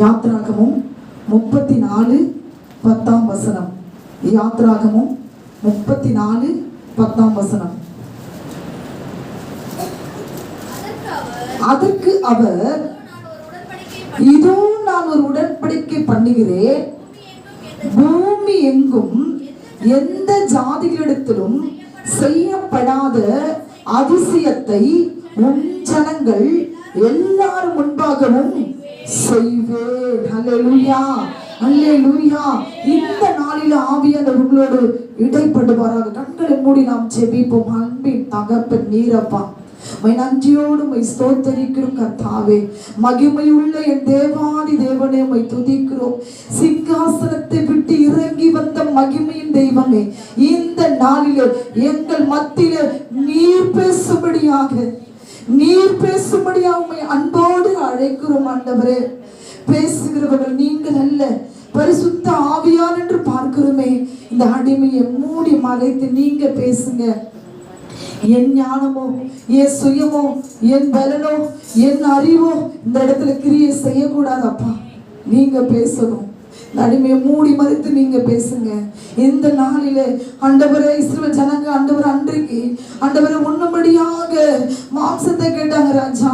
யாத்ராகமம் 34:10. யாத்ராகமம் 34:10. அதற்கு அவர், இதோ நான் ஒரு உடன்படிக்கை பண்ணுகிறேன், பூமி எங்கும் எந்த ஜாதிகளிடத்திலும் செய்யப்படாத அதிசயத்தை உன் ஜனங்கள் எல்லாரும் முன்பாகவும் செய்வேன். அல்லேலூயா, அல்லேலூயா. இந்த நாளில் ஆவியானவர் உங்களோடு இடைப்படுவாராக. கண்களை மூடி நாம் ஜெபிப்போம். அன்பின் தகப்பன் நீரப்பா, நன்றியோடு மை ஸ்தோத்தரிக்கிறோம் கர்த்தாவே. மகிமையுள்ள என் தேவாதி தேவனே மை துதிக்கிறோம். சிங்காசனத்தை விட்டு இறங்கி வந்த மகிமையின் தெய்வமே, இந்த நாளிலே எங்கள் மத்தியிலே நீர் பேசும்படியாக உம்மை அன்போடு அழைக்கிறோம் ஆண்டவரே. பேசுகிறவர்கள் நீங்கள் அல்ல, பரிசுத்த ஆவியார் என்று பார்க்கிறோமே. இந்த அடிமையை மூடி மறைத்து நீங்க பேசுங்க. என் ஞானமோ, என் சுயமோ, என் பலனோ, என் அறிவோ இந்த இடத்துல கிரியை செய்யக்கூடாதப்பா. நீங்க பேசணும். அடிமையை மூடி மறைத்து நீங்க பேசுங்க. இந்த நாளிலே ஆண்டவரே, இஸ்ரவேல் ஜனங்க ஆண்டவர் அன்றைக்கு ஆண்டவரை உண்ணும்படியாக மாம்சத்தை கேட்டாங்க ராஜா.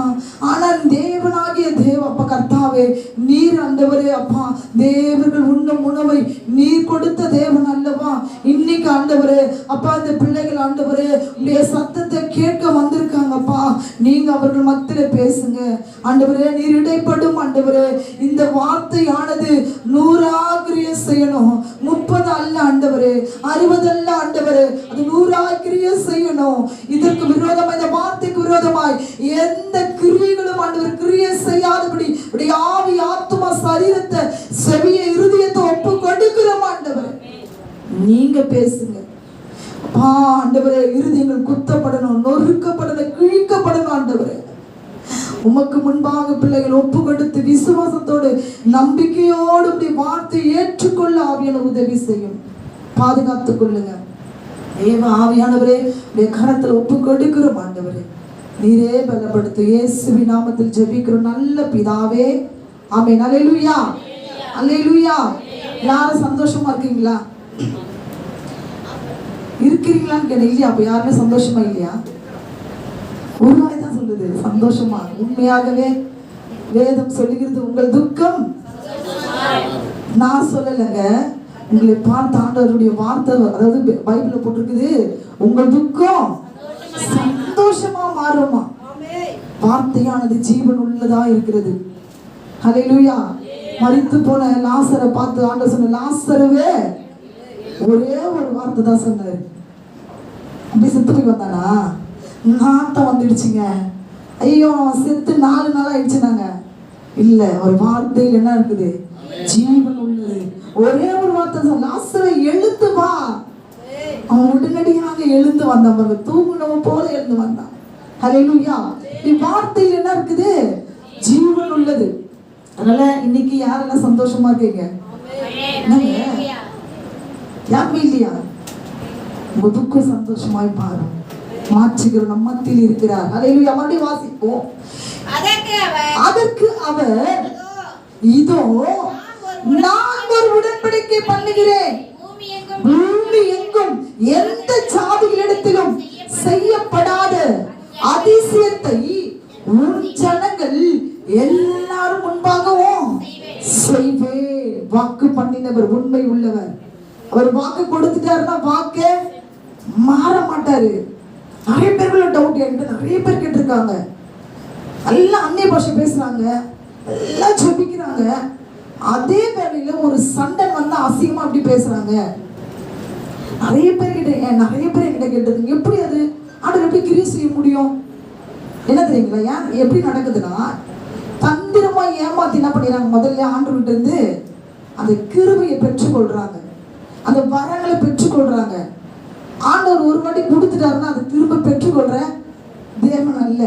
ஆனால் தேவனாகிய தேவப்பா கர்த்தாவே, நீர் ஆண்டவரே அப்பா, தேவர்கள் உண்ணும் உணவை நீர் கொடுத்த தேவன் அல்லவா. இன்னைக்கு ஆண்டவரே அப்பா, இந்த பிள்ளைகள் ஆண்டவரே உடைய சத்தத்தை கேட்க வந்திருக்காங்கப்பா. நீங்க அவர்கள் மத்தியில பேசுங்க ஆண்டவரே. நீர் இடைப்படும் ஆண்டவரே. இந்த வார்த்தையானது 100 கிரியை செய்யணும். 30 அல்ல ஆண்டவரே, 60 அல்ல ஆண்டவரே, அது 100 கிரியை செய்யணும். இதற்கு விரோதமாய், இந்த வார்த்தைக்கு விரோதமாய் எந்த கிரியைகளும் ஆண்டவர் கிரியை செய்யாதபடி உடைய ஆவி, ஆத்துமா, சரீரத்தை, செவியை, இருதயத்தை ஒப்பு கொடுக்கிறோம் ஆண்டவரே. நீங்க பேசுங்க ஆண்டவரே. இருதயங்கள் குத்தப்படணும், நொறுக்கப்படணும், கிழிக்கப்படணும் ஆண்டவரே. உமக்கு முன்பாக பிள்ளைகள் ஒப்பு கொடுத்து விசுவாசத்தோடு நம்பிக்கையோடு வார்த்தை ஏற்றுக்கொள்ள ஆவியான உதவி செய்யும். பாதுகாத்துக் கொள்ளுங்க தேவ ஆவியானவரே. கரத்துல ஒப்பு கொடுக்கிறோம் ஆண்டவரே. நீரே பலப்படுத்து. இயேசுவின் நாமத்தில் ஜெபிக்கிறோம் நல்ல பிதாவே, ஆமென். அல்லேலூயா, அல்லேலூயா. எல்லாரும் சந்தோஷமா இருக்கீங்களா? இருக்கிறீங்களான்னு கேட்டேன். இல்லையா? அப்ப யாருமே சந்தோஷமா இல்லையா? ஒரு வாய் தான் சொல்லுது சந்தோஷமா. உண்மையாகவே வேதம் சொல்லுகிறது உங்கள் துக்கம், நான் சொல்லலைங்க, உங்களை பார்த்த ஆண்டவருடைய வார்த்தை, அதாவது பைபிள்ல போட்டிருக்குது, உங்கள் துக்கம் சந்தோஷமா மாறுமா. வார்த்தையானது ஜீவன் உள்ளதா இருக்கிறது. ஹல்லேலூயா. மரித்து போன லாசரை பார்த்து ஆண்டவர் சொன்ன, லாசரவே, ஒரே ஒரு வார்த்தை தான் சொன்னாரு. அப்படி செத்து போய் வந்தானா? நாட்டம் வந்துடுச்சுங்க. ஐயோ செத்து 4 நாள் ஆயிடுச்சுனாங்க. இல்ல, ஒரு வார்த்தையில் என்ன இருக்குது? ஜீவன் உள்ளது. ஒரே ஒரு வார்த்தை தான், லாசரை எழுந்து வா. அவன் உடனடியாக எழுந்து வந்தான். தூங்குனவன் போல எழுந்து வந்தான். ஹல்லேலூயா. வார்த்தையில் என்ன இருக்குது? ஜீவன் உள்ளது. அதனால இன்னைக்கு யாரெல்லாம் சந்தோஷமா இருக்கீங்க? யாருமே இல்லையா? உங்க துக்கம் சந்தோஷமாய் பாரு. மாற்றுகிற நம் மத்தியில் இருக்கிறார். ஹல்லேலூயா. மறுபடியும் வாசிப்போம். அதற்கு அவர், இதோ நான் ஒரு உடன்படிக்கை பண்ணுகிறேன், பூமி எங்கும் எந்த ஜாதிகளிடத்திலும் செய்யப்படாத அதிசயத்தை உன் ஜனங்கள் எல்லாரும் முன்பாகவும் செய்வேன். வாக்கு பண்ணினவர் உண்மை உள்ளவர். அவர் வாக்கு கொடுத்துட்டாருன்னா வாக்கே மாற மாட்டாரு. நிறைய பேருக்குள்ள டவுட் என்கிட்ட நிறைய பேர் கேட்டிருக்காங்க. எல்லாம் அந்நிய பாஷை பேசுறாங்க, எல்லாம் ஜெபிக்கிறாங்க, அதே வேளையில ஒரு சண்டை வந்து அசிங்கமா அப்படி பேசுறாங்க. நிறைய பேர் என்கிட்ட கேட்டது, எப்படி அது ஆண்டவர் எப்படி கிரியை செய்ய முடியும்? என்ன தெரியுங்களா? ஏன் எப்படி நடக்குதுன்னா, தந்திரமா ஏமாத்தி என்ன பண்ணிடுறாங்க, முதல்ல ஆண்டவர்கிட்ட இருந்து அந்த கிருபையை பெற்றுக்கொள்றாங்க, அந்த வரங்களை பெற்றுக்கொள்றாங்க. ஆண்டவர் ஒரு வாட்டி கொடுத்துட்டாருன்னா அதை திரும்ப பெற்றுக்கொள்ற தேவன் அல்ல.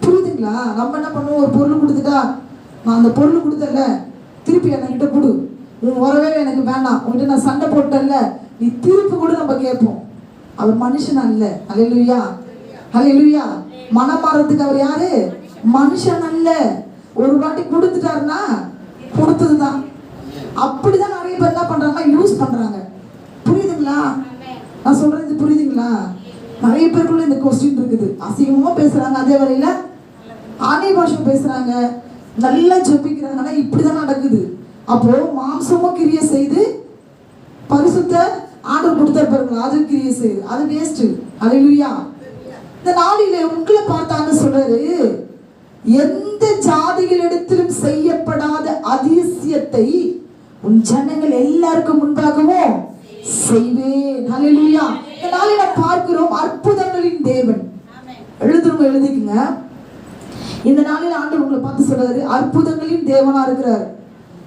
புரியுதுங்களா? நம்ம என்ன பண்ணுவோம், ஒரு பொருள் கொடுத்துட்டா, நான் அந்த பொருள் கொடுத்தல, திருப்பி என்கிட்ட கொடு, உன் உறவே எனக்கு வேண்டாம், உன்கிட்ட நான் சண்டை போட்டல, நீ திருப்பி கூட நம்ம கேட்போம். அவர் மனுஷன் அல்ல. ஹல்லேலூயா, ஹல்லேலூயா. மனம் மாறதுக்கு அவர் யாரு? மனுஷன் அல்ல. ஒரு வாட்டி கொடுத்துட்டாருன்னா பார்த்ததுதான். அப்படிதான் நிறைய பேர் என்ன பண்றாங்கன்னா யூஸ் பண்றாங்க. புரியுதுங்களா நான் சொல்றது? புரியுதுங்களா? நிறைய பேருக்குள்ள இந்த கொஸ்டின் இருக்குது. அசிங்கமா பேசுறாங்க, அதே வேளையில ஆணை பாஷை பேசுறாங்க, நல்லா ஜெபிக்கிறாங்க. ஆனா இப்படிதான் நடக்குது. அப்போ மாம்சமும் கிரிய செய்து பரிசுத்த ஆண்டவர் கொடுத்தாரு பாருங்க, அது கிரிய செய்து, அது வேஸ்ட். அல்லேலூயா. இந்த நாளிலே உங்களை பார்த்தான்னு சொல்றாரு, எந்த ஜாதிகளிடத்திலும் செய்யப்படாத அதிசயத்தை உன் ஜனங்கள் எல்லாருக்கும் முன்பாகவும் செய்வேன். அல்லேலூயா. இந்த நாளில பார்க்கிறோம் அற்புதங்களின் தேவன். எழுதிக்குங்க. இந்த நாளில் ஆண்டவர் உங்களை பார்த்து சொல்றாரு, அற்புதங்களின் தேவனா இருக்கிறார்.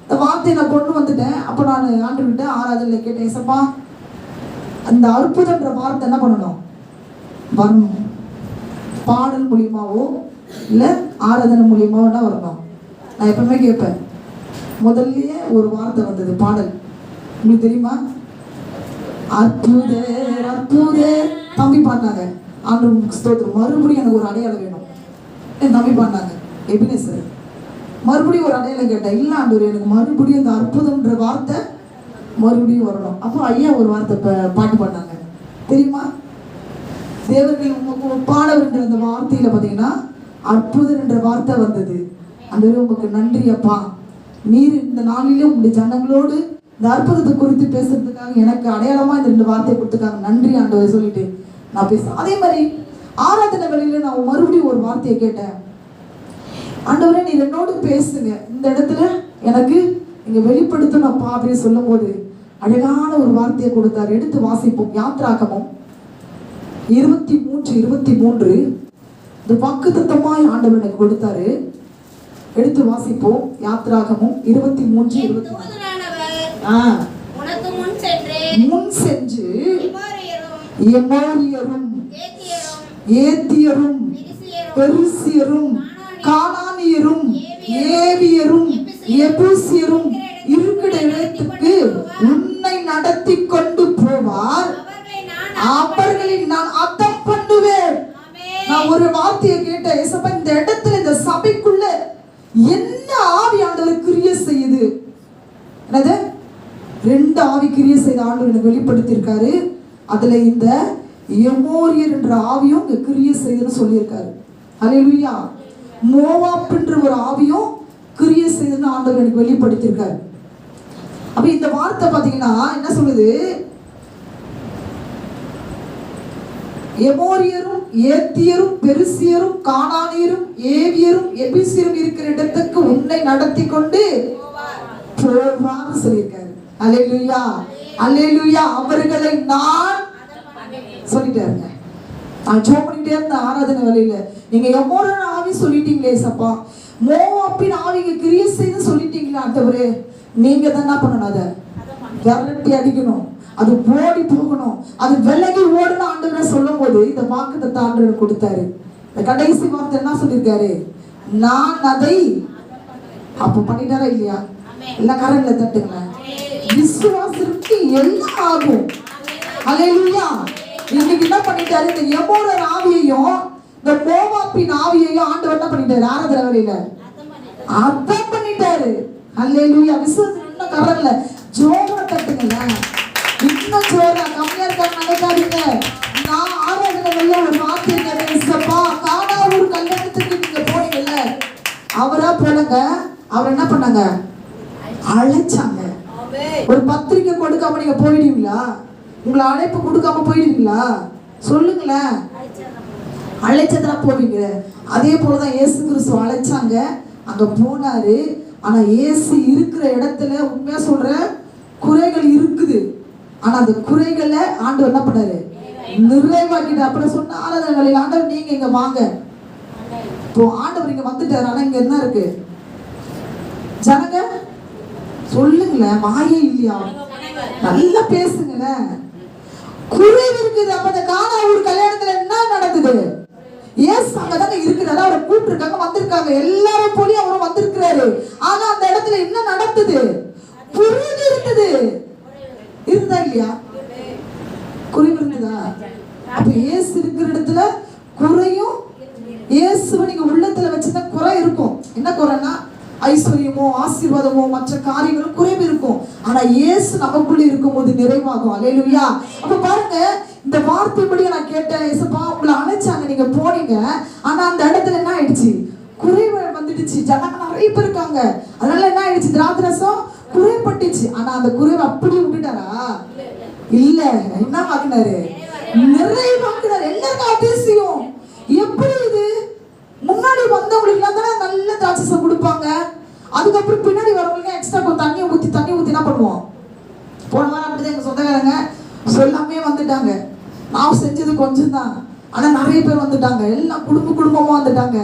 இந்த வார்த்தையை நான் கொண்டு வந்துட்டேன். அப்ப நான் ஆண்டவர்கிட்ட ஆராதனையில கேட்டேன், ஏசப்பா அந்த அற்புதம்ன்ற வார்த்தை என்ன பண்ணணும்? வரணும். பாடல் மூலியமாவோ இல்ல ஆராதனை மூலியமாவோ என்ன வரணும்? நான் எப்பவுமே கேட்பேன். முதல்லயே ஒரு வார்த்தை வந்தது, பாடல். உங்களுக்கு தெரியுமா? அற்புத அற்புத தம்பி பாடினாங்க. ஆண்டவருக்கு ஸ்தோத்திரம். மறுபடியும் எனக்கு ஒரு அடையாளம் வேணும். என் தம்பி பாடினாங்க, எபினேசர். மறுபடியும் ஒரு அடையாளம் கேட்டேன். இல்ல ஆண்டவர், எனக்கு மறுபடியும் இந்த அற்புதம்ன்ற வார்த்தை மறுபடியும் வரணும். அப்போ ஐயா ஒரு வார்த்தை பாட்டு பாடினாங்க. தெரியுமா? தேவர்கள் பாடவர்ன்ற அந்த வார்த்தையில பாத்தீங்கன்னா அற்புதம் என்ற வார்த்தை வந்தது. ஆண்டவரே உங்களுக்கு நன்றி அப்பா. நீர் இந்த நாளிலே உங்களுடைய ஜனங்களோடு இந்த அற்புதத்தை குறித்து பேசுறதுக்காக எனக்கு அடையாளமா இந்த 2 வார்த்தையை கொடுத்துருக்காங்க. நன்றி ஆண்டவரை சொல்லிட்டு நான் பேசுறேன். அதே மாதிரி ஆராதனை வேளையில நான் மறுபடியும் ஒரு வார்த்தையை கேட்டேன். ஆண்டவரே நீர் என்னோடு பேசுங்க, இந்த இடத்துல எனக்கு நீங்க வெளிப்படுத்தணும்ப்பா அப்படின்னு சொல்லும் போது அழகான ஒரு வார்த்தையை கொடுத்தாரு. எடுத்து வாசிப்போம். யாத்ராகமம் 23:23 இந்த வாக்குத்தத்தமாய் ஆண்டவர் எனக்கு கொடுத்தாரு. எடுத்து வாசிப்போம். யாத்ராகமம் 23:23. முன் சென்று எமோரியரும் ஏத்தியரும் பெரிசியரும் கானானியரும் ஏவியரும் எபூசியரும் இருக்கிற இடத்துக்கு உன்னை நடத்தி கொண்டு போவார். அவர்களை நான் அர்த்தம் பண்ணுவேன். நான் ஒரு வார்த்தையை கேட்டேன், ஏசப்பா இந்த இடத்துல இந்த சபைக்குள்ள என்ன ஆவி ஆண்டவர் கிரியை செய்யுது? என்னது? 2 ஆவி கிரியை செய்த ஆண்டவர் எனக்கு வெளிப்படுத்தியிருக்காரு. அதுல இந்த எமோரியர் என்ற ஆவியும் இங்க கிரியை செய்துன்னு சொல்லியிருக்காரு. அல்லேலூயா. மோவாப்ன்ற ஒரு ஆவியும் கிரியை செய்துன்னு ஆண்டவர் எனக்கு வெளிப்படுத்தியிருக்காரு. அப்ப இந்த வார்த்தை பாத்தீங்கன்னா என்ன சொல்லுது? எமோரியரும் ஏத்தியரும் பெரிசியரும் கானானியரும் ஏவியரும் எபிசியரும் இருக்கிற இடத்துக்கு உன்னை நடத்தி கொண்டு போவார்னு சொல்லியிருக்காரு. அல்லேலூயா, அல்லேலூயா. அவர்களை நான் சொல்லிட்டாருங்க. நான் ஜெபம் பண்ணிட்டே இருந்த ஆராதனை வேளையில நீங்க எமோரியர் ஆவி சொல்லிட்டீங்களே சப்பா, மோவாபின் ஆவிங்க கிரியை செய்து சொல்லிட்டீங்களா ஆண்டவரே, நீங்க தான் என்ன பண்ணணும்? அதை விரட்டி அடிக்கணும், அது ஓடி போகணும், அது விலகி ஓடணும் ஆண்டவரை சொல்லும் போது இந்த வாக்குத்தத்தத்தை ஆண்டவர் கொடுத்தாரு. இந்த கடைசி வார்த்தை என்ன சொல்லியிருக்காரு? நான் அதை அப்ப பண்ணிட்டாரா இல்லையா? எல்லாம் கரங்களை தட்டுங்களேன். விசுவாசத்துக்கு எல்லாம் ஆகும். அல்லேலூயா. இன்னைக்கு என்ன பண்ணிட்டாரு? இந்த எமோரியர் ஆவியையும் இந்த மோவாபின் ஆவியையும் ஆண்டவர் என்ன பண்ணிட்டாரு? ஆராதனை வேளையில அர்த்தம் பண்ணிட்டாரு. அல்லேலூயா. விசுவாசம் இன்னும் கரங்களை ஜோரா தட்டுங்களேன். இன்னும் ஜோரா. கம்மியா இருக்காங்க நினைக்காதீங்க. நான் ஆராதனை வேளையில ஒரு வார்த்தை கேட்டேன், கானாவூர் கல்யாணத்துக்கு நீங்க போனீங்கல்ல, அவரா போலங்க. அவர் என்ன பண்ணாங்க? அழைச்சாங்க. ஒரு பத்திரிக்கை கொடுக்காம நீங்க போயிடுவீங்களா? உங்களை அழைப்பு கொடுக்காம போயிடுவீங்களா? சொல்லுங்களேன். அழைச்சதுனா போவீங்க. அதே போலதான் இயேசு கிறிஸ்து அழைச்சாங்க, அங்க போனாரு. ஆனா இயேசு இருக்கிற இடத்துல உண்மையா சொல்ற குறைகள் இருக்குது. ஆனா அந்த குறைகளை ஆண்டவர் என்ன பண்ணாரு? நிறைவாக்கிட்டு. அப்புறம் சொன்ன ஆராதனை வேளையில ஆண்டவர் நீங்க இங்க வாங்க. இப்போ ஆண்டவர் இங்க வந்துட்டாரு. ஆனா இங்க என்ன இருக்கு? ஜனங்க சொல்லுங்களேன். வாயே இல்லையா? நல்லா பேசுங்களேன். குறைவு இருக்குது. அப்ப அந்த கானாவூர் கல்யாணத்துல என்ன நடக்குது? ஏசு அங்கதாங்க இருக்கிறாரு. அவரை கூப்பிட்டுருக்காங்க, வந்திருக்காங்க. எல்லாரும் போலயும் அவரும் வந்திருக்கிறாரு. ஆனா அந்த இடத்துல என்ன நடக்குது? குறைவு இருக்குது. இருந்தா இல்லையா? குறைவு இருந்ததா? அப்ப ஏசு இருக்கிற இடத்துல குறையும். இயேசுவை நீங்க உள்ளத்துல வச்சுதான் குறை இருக்கும். என்ன குறைன்னா, ஐஸ்வர்யமோ ஆசீர்வாதமோ மற்ற காரியங்களும் குறைவு இருக்கும். ஆனா இயேசு நமக்குள்ள இருக்கும்போது நிறைவாகும். அல்லேலூயா. அப்ப பாருங்க, இந்த வார்த்தைப்படி நான் கேட்டேன், ஏசப்பா உங்களை அழைச்சாங்க, நீங்க போனீங்க, ஆனா அந்த இடத்துல என்ன ஆயிடுச்சு? குறைவு வந்துடுச்சு. ஜனங்க நிறைய பேர் இருக்காங்க, அதனால என்ன ஆயிடுச்சு? திராட்சரசம் குறைப்பட்டுச்சு. ஆனா அந்த குறைவை அப்படியே விட்டுட்டாரா? இல்ல, என்ன வாங்கினாரு? நிறைவாக்கினாரு. எல்லாருக்கும் அதிசயம். எப்படி இது? முன்னாடி வந்தவங்களுக்கு தானே நல்ல திராட்சரசம் கொடுப்பாங்க, அதுக்கப்புறம் பின்னாடி வரவங்களுக்கு எக்ஸ்ட்ரா கொஞ்சம் தண்ணி ஊத்தி என்ன பண்ணுவோம்? போன வாரம் அப்படிதான் எங்க சொந்தக்காரங்க சொல்லாமே வந்துட்டாங்க. நான் செஞ்சது கொஞ்சம் தான், ஆனா நிறைய பேர் வந்துட்டாங்க, எல்லாம் குடும்பமா வந்துட்டாங்க.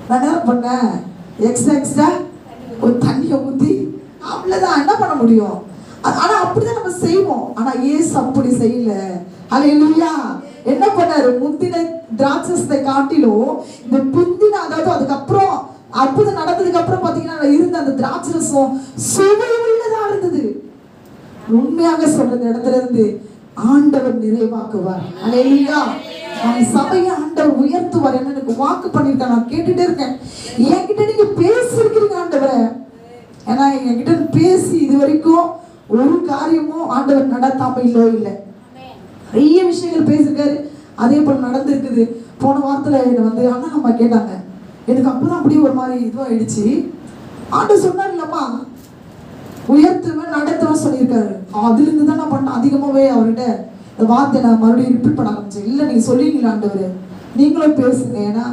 நான் என்ன பண்ணேன்? எக்ஸ்ட்ரா ஒரு தண்ணியை ஊத்தி அவ்வளவுதான். என்ன பண்ண முடியும்? ஆனா அப்படிதான் நம்ம செய்வோம். ஆனா இயேசு அப்படி செய்யல. அல்லேலூயா. என்ன பண்ணாரு? முந்தின திராட்சரசத்தை காட்டிலும் இந்த பிந்தின, அதாவது அதுக்கப்புறம் அற்புதம் நடந்ததுக்கு அப்புறம் பாத்தீங்கன்னா இருந்த அந்த திராட்சரசம் சுவை உள்ளதா இருந்தது. உண்மையாக சொல்றது இடத்துல இருந்து ஆண்டவர் நிறைவாக்குவார். அல்லேலூயா. சபையை ஆண்டவர் உயர்த்துவார். என்ன எனக்கு வாக்கு பண்ணிருக்கேன், நான் கேட்டுட்டே இருக்கேன். என்கிட்ட நீங்க பேசிருக்கிறீங்க ஆண்டவரை. ஏன்னா என்கிட்ட பேசி இது வரைக்கும் ஒரு காரியமும் ஆண்டவர் நடத்தாம இல்லை. நிறைய விஷயங்கள் பேசிருக்காரு, அதே போல நடந்திருக்குது. போன வாரத்துல என்னை வந்து அண்ணா அம்மா கேட்டாங்க, எனக்கு அப்பதான் அப்படியே ஒரு மாதிரி இதுவாயிடுச்சு. ஆண்டவர் சொன்னார் இல்லம்மா, உயர்த்துவன் நடத்துவன் சொல்லியிருக்காரு. அதுல இருந்து தான் நான் பண்ண அதிகமாவே அவர்கிட்ட இந்த வார்த்தை நான் மறுபடியும் ரிப்பீட் பண்ண ஆரம்பிச்சேன். இல்லை நீங்க சொல்லிங்களா ஆண்டவர், நீங்களும் பேசுங்க. ஏன்னா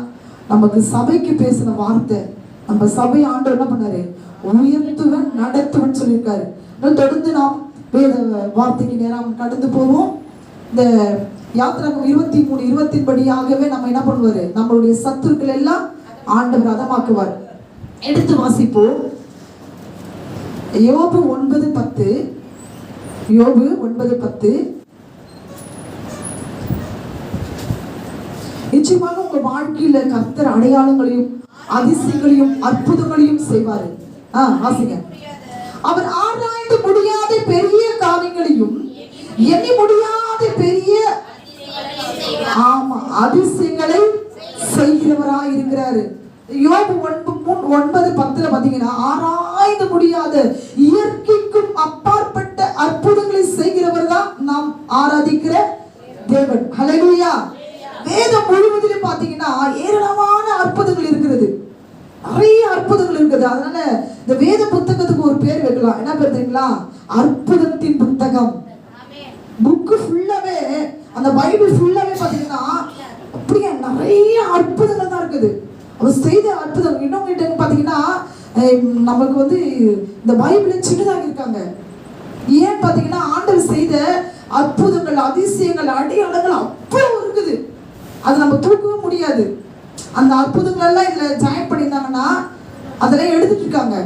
நமக்கு சபைக்கு பேசின வார்த்தை, நம்ம சபை ஆண்டவர் என்ன பண்ணாரு? உயர்த்துவன் நடத்துவன் சொல்லியிருக்காரு. தொடர்ந்து நாம் வேத வார்த்தைக்கு நேரம் கடந்து போவோம். இந்த யாத்திராகம் 23:20 படியாகவே நம்ம என்ன பண்ணுவாரு? நம்மளுடைய சத்துருக்கள் எல்லாம் ஆண்டவர் அதமாக்குவார். எடுத்து வாசிப்போம். யோபு 9:10. யோபு 9:10. நிச்சயமாக உங்க வாழ்க்கையில கர்த்தர் அடையாளங்களையும் அதிசயங்களையும் அற்புதங்களையும் செய்வாரு. வாசிங்க. அவர் ஆராய்ந்து முடியாத பெரிய காரியங்களையும் எண்ணி முடியாத பெரிய அதிசயங்களை செய்கிறவராய் இருக்கிறாரு. யோபு 9:10 பாத்தீங்கன்னா, ஆராய்ந்து முடியாத இயற்கைக்கும் அப்பாற்பட்ட அற்புதங்களை செய்கிறவர் தான் நாம் ஆராதிக்கிற தேவன். ஹல்லேலூயா. வேதம் முழுவதிலும் பாத்தீங்கன்னா ஏராளமான அற்புதங்கள் இருக்கிறது, நிறைய அற்புதங்கள் இருக்குது. அதனால இந்த வேத புத்தகத்துக்கு ஒரு பேர் வைக்கலாம். என்ன பேர் தெரியுங்களா? அற்புதத்தின் புத்தகம். புக்கு ஃபுல்லாவே, அந்த பைபிள் ஃபுல்லாவே பாத்தீங்கன்னா அப்படியே நிறைய அற்புதங்கள் தான் இருக்குது. அவர் செய்த அற்புதம். இன்னொன்னு பாத்தீங்கன்னா நமக்கு வந்து இந்த பைபிள் சின்னதாக இருக்காங்க. ஏன் பாத்தீங்கன்னா ஆண்டவர் செய்த அற்புதங்கள் அதிசயங்கள் அடையாளங்கள் அவ்வளவு இருக்குது, அது நம்ம தூக்கவே முடியாது. அந்த அற்புதங்கள் எல்லாம் இதுல ஜாயின் பண்ணியிருந்தாங்கன்னா அதெல்லாம் எடுத்துட்டு இருக்காங்க.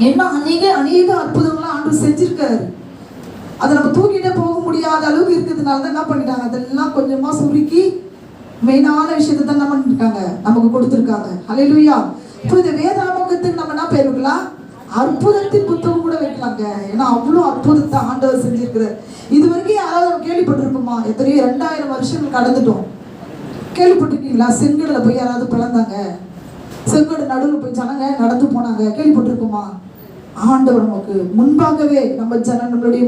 ஏன்னா அநேக அற்புதங்கள்லாம் ஆண்டவர் செஞ்சிருக்காரு. அதை நம்ம தூக்கிட்டே போக முடியாத அளவுக்கு இருக்கிறதுனால தான் என்ன பண்ணிட்டாங்க, அதெல்லாம் கொஞ்சமா சுருக்கி மெயினான விஷயத்தை தான் என்ன பண்ணிருக்காங்க, நமக்கு கொடுத்துருக்காங்க. அல்லேலூயா. இப்போ இந்த வேதாகமத்துக்கு நம்ம என்ன பேர் வைக்கலாம்? அற்புதத்தின் புத்தகம் கூட வைக்கலாங்க. ஏன்னா அவ்வளோ அற்புதத்தை ஆண்டவர் செஞ்சிருக்கிறார். இது வரைக்கும் யாராவது நம்ம கேள்விப்பட்டிருப்போமா? எத்தனையோ 2000 வருஷங்கள் கடந்துட்டோம். கேள்விப்பட்டிருக்கீங்களா? செங்கடல போய் யாராவது பிளந்தாங்க, செங்கடல் நடுவில் போய் ஜனங்க நடந்து போனாங்க, கேள்விப்பட்டிருக்குமா? ஆண்டவர் நமக்கு முன்பாகவே நம்மளுடைய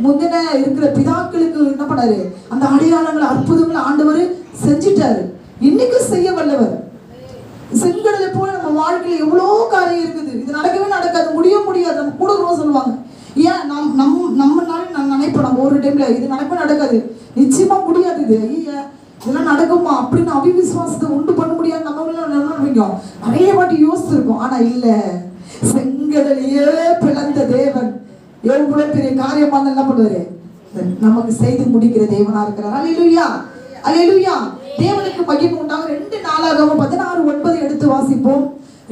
முந்தின இருக்கிற பிதாக்களுக்கு என்ன பண்ணாரு? அந்த அடையாளங்களை அற்புதங்களை ஆண்டவர் செஞ்சிட்டாரு. இன்னைக்கு செய்ய வல்லவர். செங்கடலை போல நம்ம வாழ்க்கையில எவ்வளோ காரியம் இருக்குது. இது நடக்கவே நடக்காது, முடியாது. நம்ம கூட சொல்லுவாங்க, ஏன் நம்மனால நான் நினைப்போம், நம்ம ஒரு டைம்ல இது நடக்கவே நடக்காது, நிச்சயமா முடியாது, இது ஐயா இதெல்லாம் நடக்குமா அப்படின்னு அவிவிசுவாசத்தை உண்டு பண்ண முடியாது. நம்ம நிறைய வாட்டி யோசிச்சிருக்கோம். ஆனா இல்ல, செங்கடலையே பிளந்த தேவன் எவ்வளவு பெரிய காரியமா என்ன பண்ணுவாரு? நமக்கு செய்து முடிக்கிற தேவனா இருக்கிறார். அல்லேலூயா, அல்லேலூயா. தேவனுக்கு மகிமை உண்டாக. 2 நாளாகமும் 16:9 எடுத்து வாசிப்போம்.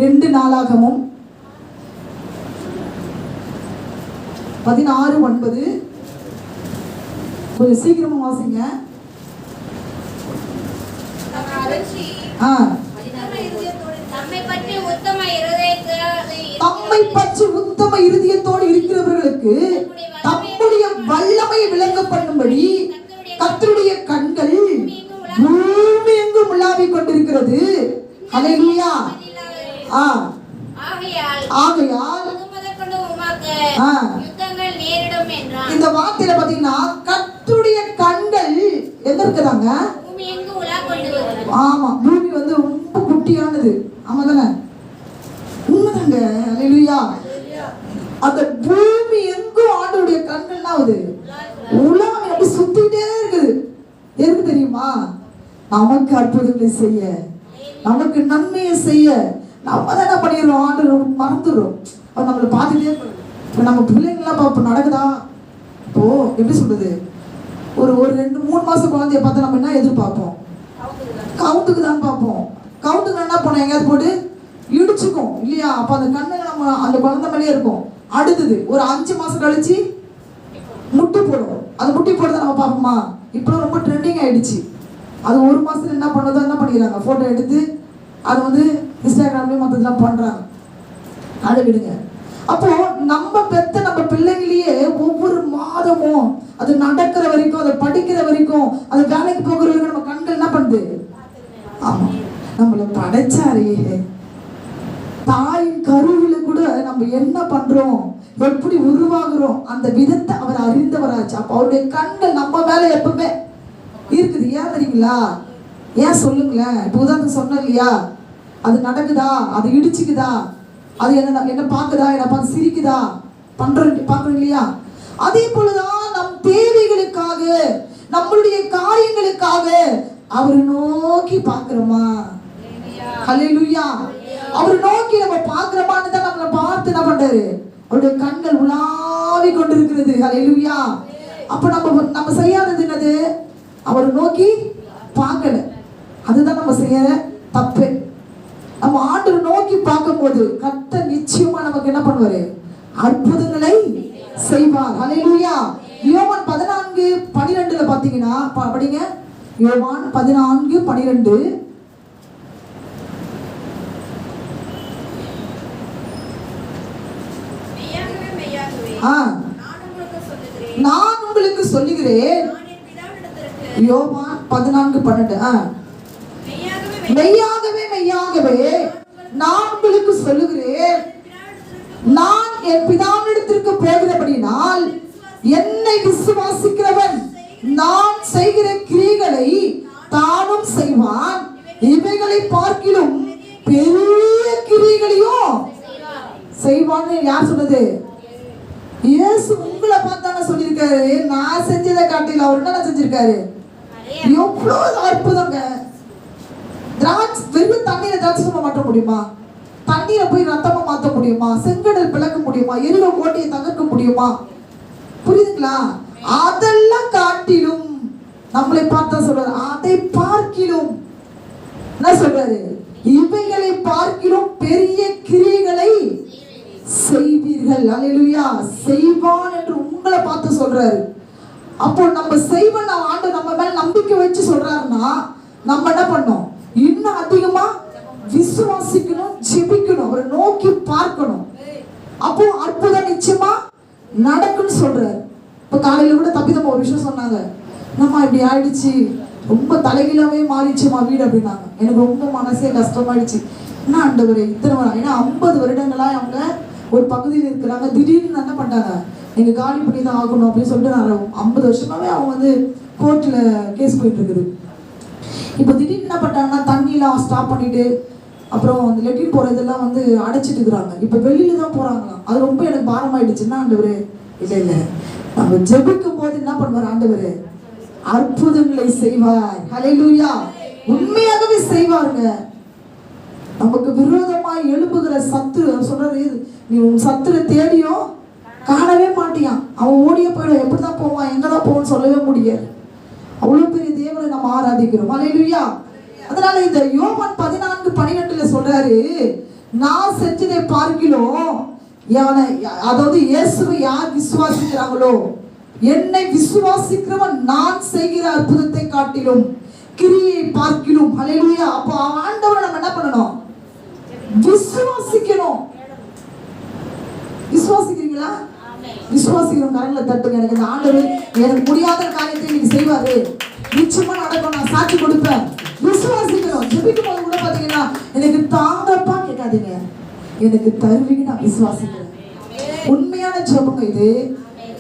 2 நாளாகமும் 16:9. கொஞ்சம் சீக்கிரமா வாசிங்க. தம்மை பற்றி உத்தம இருதயத்தோடு இருக்கிறவர்களுக்கு தம்முடைய வல்லமை விளங்க பண்ணும்படி கர்த்தருடைய கண்கள் பூமி எங்கும் உலாவிக் கொண்டிருக்கிறது. அல்லேலூயா. ஆகையால் இந்த வார்த்தையில பாத்தீங்கன்னா கர்த்தருடைய கண்கள் எங்க இருக்குதாங்க? ஆமா, பூமி வந்து ரொம்ப குட்டியானது. ஆமா தானே? உண்மைதாங்க. அல்லேலூயா. அந்த பூமி எங்கும் ஆண்டவருடைய கண்கள் ஆகுது, உலகம் எப்படி சுத்திட்டே இருக்குது. எதுக்கு தெரியுமா? நமக்கு அற்புதங்களை செய்ய, நமக்கு நன்மையை செய்ய. நம்ம தான் என்ன பண்ணிடுறோம்? ஆண்டவர் மறந்துடுறோம். அவர் நம்மளை பார்த்துட்டே இருக்கணும். இப்போ நம்ம பிள்ளைங்களாம் இப்போ நடக்குதா? இப்போ எப்படி சொல்றது, ஒரு 2-3 மாசம் குழந்தைய பார்த்தா நம்ம என்ன எதிர்பார்ப்போம்? கவுந்துக்கு தான் பார்ப்போம். கவுந்துக்கு என்ன பண்ணோம்? எங்கேயாவது போட்டு இடிச்சுக்கும் இல்லையா? அப்போ அந்த கண்ணுங்க நம்ம அந்த குழந்தை மேலேயே இருக்கும். அடுத்தது ஒரு 5 மாசம் கழிச்சு முட்டி போடும். அது முட்டி போடுறத நம்ம பார்ப்போமா? இப்போ ரொம்ப ட்ரெண்டிங் ஆயிடுச்சு. அது 1 மாசத்துல என்ன பண்ணதோ என்ன பண்ணிக்கிறாங்க, போட்டோ எடுத்து அது வந்து இன்ஸ்டாகிராம்லயும் மற்றதெல்லாம் பண்றாங்க. அதை விடுங்க. அப்போ நம்ம பெத்த நம்ம பிள்ளைங்களையே ஒவ்வொரு மாதமும் அது நடக்கிற வரைக்கும், அதை படிக்கிற வரைக்கும், அது வேலைக்கு போகிற வரைக்கும் நம்ம கண்கள் என்ன பண்ணுது? ஆமா, நம்மளை படைச்சாரே, தாயின் கருவில கூட நம்ம என்ன பண்றோம், எப்படி உருவாகிறோம், அந்த விதத்தை அவர் அறிந்தவராச்சு. அப்ப அவருடைய கண்கள் நம்ம மேல எப்பவுமே இருக்குது. ஏன் தெரியுங்களா? ஏன் சொல்லுங்களேன். இப்போ உதாரணம் சொன்ன இல்லையா, அது நடக்குதா, அது இடிச்சுக்குதா, அது என்ன பார்க்குதா, என்ன பார்த்து சிரிக்குதா, பார்க்குறோம் இல்லையா? அதே போலதான் நம் தேவைகளுக்காக, நம்மளுடைய காரியங்களுக்காக அவரை நோக்கி பார்க்கிறோமா? ஹல்லேலூயா. அவரை நோக்கி நம்ம பார்க்கிறோமான்னு தான் நம்மளை பார்த்து என்ன பண்றாரு? அவருடைய கண்கள் உலாவி கொண்டிருக்கிறது. ஹல்லேலூயா. அப்ப நம்ம செய்யாதது என்னது? அவரை நோக்கி பார்க்கல. அதுதான் நம்ம செய்யற தப்பு. நம்ம ஆண்டவரை நோக்கி பார்க்கும்போது கர்த்தர் நிச்சயமா நமக்கு என்ன பண்ணுவாரு? அற்புதங்களை செய்வார். ஹல்லேலூயா. யோவான் 14:12 பாத்தீங்கன்னா படிங்க. யோவான் 14:12. நான் உங்களுக்கு சொல்லுகிறேன். யோவான் 14:12. மெய்யாகவே மெய்யாகவே நான் உங்களுக்கு சொல்லுகிறேன், நான் என் பிதாவினிடத்திற்கு போகிறபடினால் என்னை விசுவாசிக்கிறவன் நான் செய்கிற கிரியைகளை தானும் செய்வான், இவைகளை பார்க்கிலும் பெரிய கிரியைகளையும் செய்வான்னு யார் சொன்னது? இயேசு உங்களை பார்த்தான சொல்லியிருக்காரு. நான் செஞ்சதை காட்டில அவர் என்ன செஞ்சிருக்காரு? எவ்வளவு அற்புதங்க. வெறும் தண்ணீரை திராட்சைமா மாற்ற முடியுமா? தண்ணீரை போய் ரத்தமா மாற்ற முடியுமா? செங்கடல் பிளக்க முடியுமா? எரிவ கோட்டையை தகர்க்க முடியுமா? புரியுதுங்களா? அதெல்லாம் காட்டிலும் நம்மளை பார்த்தா சொல்றாரு, அதை பார்க்கிலும் என்ன சொல்றாரு? இவைகளை பார்க்கிலும் பெரிய கிரியைகளை செய்வீர்கள். அல்லேலூயா. செய்வான் என்று உங்களை பார்த்து சொல்றாரு. அப்போ நம்ம செய்வன் ஆண்டு நம்ம மேல நம்பிக்கை வச்சு சொல்றாருன்னா நம்ம என்ன பண்ணோம்? இன்னும் அதிகமா விசுவாசிக்கணும், ஜெபிக்கணும், அவரை நோக்கி பார்க்கணும். அப்போ அற்புதம் நிச்சயமா நடக்குன்னு சொல்றாரு. இப்ப காலையில கூட தப்பிதமா ஒரு விஷயம் சொன்னாங்க. நம்ம இப்படி ஆயிடுச்சு, ரொம்ப தலைகீழாவே மாறிடுச்சுமா வீடு அப்படின்னாங்க. எனக்கு ரொம்ப மனசே கஷ்டமாயிடுச்சு. என்ன ஆண்டவரே இத்தனை வருடம், ஏன்னா 50 வருடங்களா அவங்க ஒரு பகுதியில் இருக்கிறாங்க. திடீர்னு என்ன பண்ணாங்க, நீங்க காலி பண்ணி தான் ஆகணும் அப்படின்னு சொல்லிட்டு நான் 50 வருஷமாவே அவங்க வந்து கோர்ட்ல கேஸ் போயிட்டு இருக்குது. இப்போ திடீர்னு என்ன பண்ணாங்கன்னா தண்ணியெல்லாம் ஸ்டாப் பண்ணிட்டு அப்புறம் அந்த லெட்டின் போறதெல்லாம் வந்து அடைச்சிட்டு இருக்கிறாங்க. இப்போ வெளியில தான் போறாங்களாம். அது ரொம்ப எனக்கு பாரமாயிடுச்சு. என்ன ஆண்டவரே, இல்ல நம்ம ஜெபிக்கும் போது என்ன பண்ணுவார் ஆண்டவரே? அற்புதங்களை செய்வார். ஹல்லேலூயா. உண்மையாகவே செய்வாருங்க. நமக்கு விரோதமாய் எழுப்புகிற சத்துரு சொல்றது, நீ உன் சத்துரை தேடியும் காணவே மாட்டியான். அவன் ஓடிய போயிடும். எப்படிதான் போவான், எங்கதான் போவான்னு சொல்லவே முடியாது. அவ்வளவு பெரிய தேவனை நம்ம ஆராதிக்கிறோம். ஹல்லேலூயா. அதனால இந்த யோவான் 14:12 சொல்றாரு, நான் செஞ்சதை பார்க்கிலும், அதாவது இயேசுவை யார் விசுவாசிக்கிறாங்களோ, என்னை விசுவாசிக்கிறவன் நான் செய்கிற அற்புதத்தை காட்டிலும் கிரியை பார்க்கிலும். ஹல்லேலூயா. அப்போ ஆண்டவரை நம்ம என்ன பண்ணணும்? விசுவாசிக்கணும். விசுவாசிக்கிறீங்களா? விசுவாசிக்கிறோம். கரங்களை தட்டுங்க. எனக்கு இந்த ஆண்டவர் எனக்கு முடியாத காரியத்தை நீங்க செய்வாரு, நிச்சயமா நடக்கும், நான் சாட்சி கொடுப்பேன். விசுவாசிக்கணும். ஜெபிக்கும் போது கூட பாத்தீங்கன்னா எனக்கு தாங்கப்பா கேட்காதீங்க, எனக்கு தருவீங்க நான் விசுவாசிக்கிறேன். உண்மையான ஜெபங்க இது.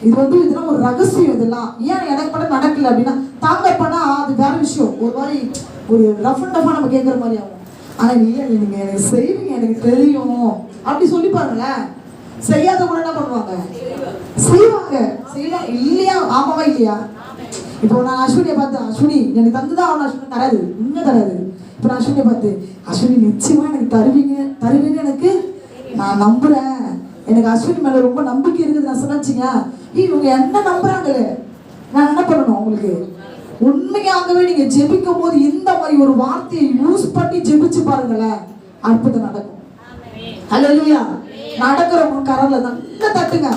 இதெல்லாம் ஒரு ரகசியம். இதெல்லாம் ஏன் எனக்கு மட்டும் நடக்கல அப்படின்னா, தாங்க பண்ணா அது வேற விஷயம். ஒரு மாதிரி ஒரு ரஃப் அண்ட் டஃபா நம்ம கேட்குற மாதிரி ஆகும். ஆனா இல்ல, நீங்க எனக்கு செய்வீங்க, எனக்கு தெரியும் அப்படி சொல்லி பாருங்களேன். செய்யாத கூட என்ன பண்ணுவாங்க? செய்வாங்க. செய்யலாம் இல்லையா? ஆமாவா இல்லையா? இப்போ நான் அஸ்வினியை பார்த்து, அஸ்வினி எனக்கு தந்துதான் அவன் அஸ்வினி தராது, இன்னும் தராது. இப்போ நான் அஸ்வினியை பார்த்து, அஸ்வினி நிச்சயமா எனக்கு தருவீங்கன்னு எனக்கு நான் நம்புறேன், எனக்கு அஸ்வினி மேல ரொம்ப நம்பிக்கை இருக்குது நான் சொன்னாச்சுங்க. இவங்க என்ன நம்புறாங்களே, நான் என்ன பண்ணணும்? உங்களுக்கு உண்மையாகவே நீங்க ஜெபிக்கும் போது இந்த மாதிரி ஒரு வார்த்தையை யூஸ் பண்ணி ஜெபிச்சு பாருங்களேன், அற்புதம் நடக்கும். ஹல்லேலூயா. நடக்கிறவங்க கரல நல்லா தட்டுங்க.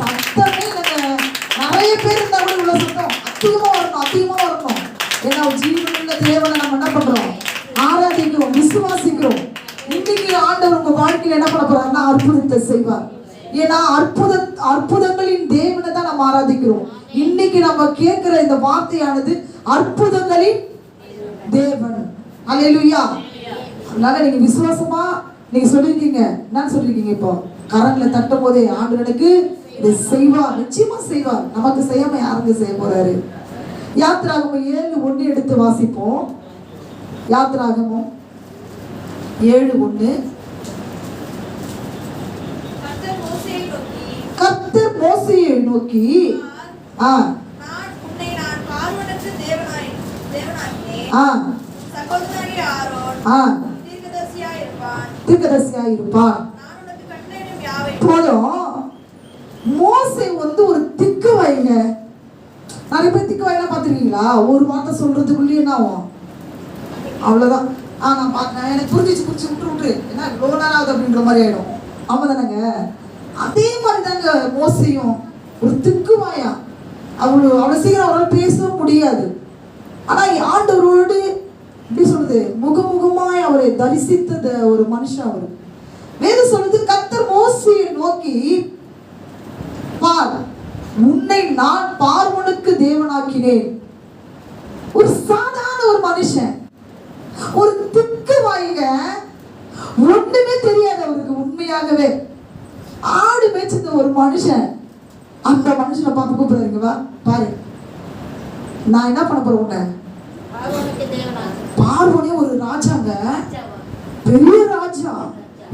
சத்தமே இல்லைங்க. நிறைய பேர் இருந்தா கூட உள்ள சத்தம் அதிகமா வரணும். ஏன்னா ஜீவனுள்ள தேவனை நம்ம என்ன பண்றோம்? ஆராதிக்கிறோம், விசுவாசிக்கிறோம். இன்னைக்கு ஆண்டவர் உங்க வாழ்க்கையில என்ன பண்ண போறாருன்னா அற்புதத்தை செய்வார். ஏன்னா அற்புதங்களின் தேவனை தான் நம்ம ஆராதிக்கிறோம். இன்னைக்கு நம்ம கேட்கிற இந்த வார்த்தையானது அற்புதங்களின் தேவன். அல்லேலூயா. அதனால நீங்க விசுவாசமா நீங்க சொல்லிருக்கீங்க. என்ன சொல்லிருக்கீங்க? இப்போ கரங்களை தட்டும் போதே ஆண்டவர் எனக்கு இதை செய்வார், நிச்சயமா செய்வார். நமக்கு செய்யாம யாருங்க செய்ய போறாரு? யாத்திராகமம் 7:1 எடுத்து வாசிப்போம். யாத்திராகமம் 7:1. கர்த்தர் மோசேயை நோக்கி, தீர்க்கதரிசியா இருப்பான். போதும். மோசே ஒரு திக்கு வைங்க. நிறைய பேர் திக்கு வாயெல்லாம் பார்த்துருக்கீங்களா? ஒரு வார்த்தை சொல்றதுக்குள்ளேயே என்ன ஆகும்? அவ்வளோதான். நான் பார்த்தேன், எனக்கு புரிஞ்சிச்சு விட்டு ஏன்னா இவ்வளோ நேரம் ஆகுது அப்படின்ற மாதிரி ஆயிடும். ஆமாம் தானேங்க? அதே மாதிரி தாங்க மோசையும் ஒரு திக்குவாயா. அவ்வளோ சீக்கிரம் அவரால் பேசவும் முடியாது. ஆனால் ஆண்டவரோடு எப்படி சொல்றது, முகமுகமாய் அவரை தரிசித்த ஒரு மனுஷன் அவர். வேதம் சொல்றது, கர்த்தர் மோசேயை நோக்கி, பார், உன்னை நான் பார்வோனுக்கு தேவனாக்கினேன். ஒரு சாதாரண ஒரு மனுஷன், ஒரு திக்கு வாய்ங்க, ஒண்ணுமே தெரியாது அவருக்கு. உண்மையாகவே ஆடு மேய்ச்சிருந்த ஒரு மனுஷன். அந்த மனுஷனை பார்த்து கூப்பிடுறீங்க, வா பாரு, நான் என்ன பண்ண போறேன் உன்னை. பார்வோனே ஒரு ராஜாங்க, பெரிய ராஜா.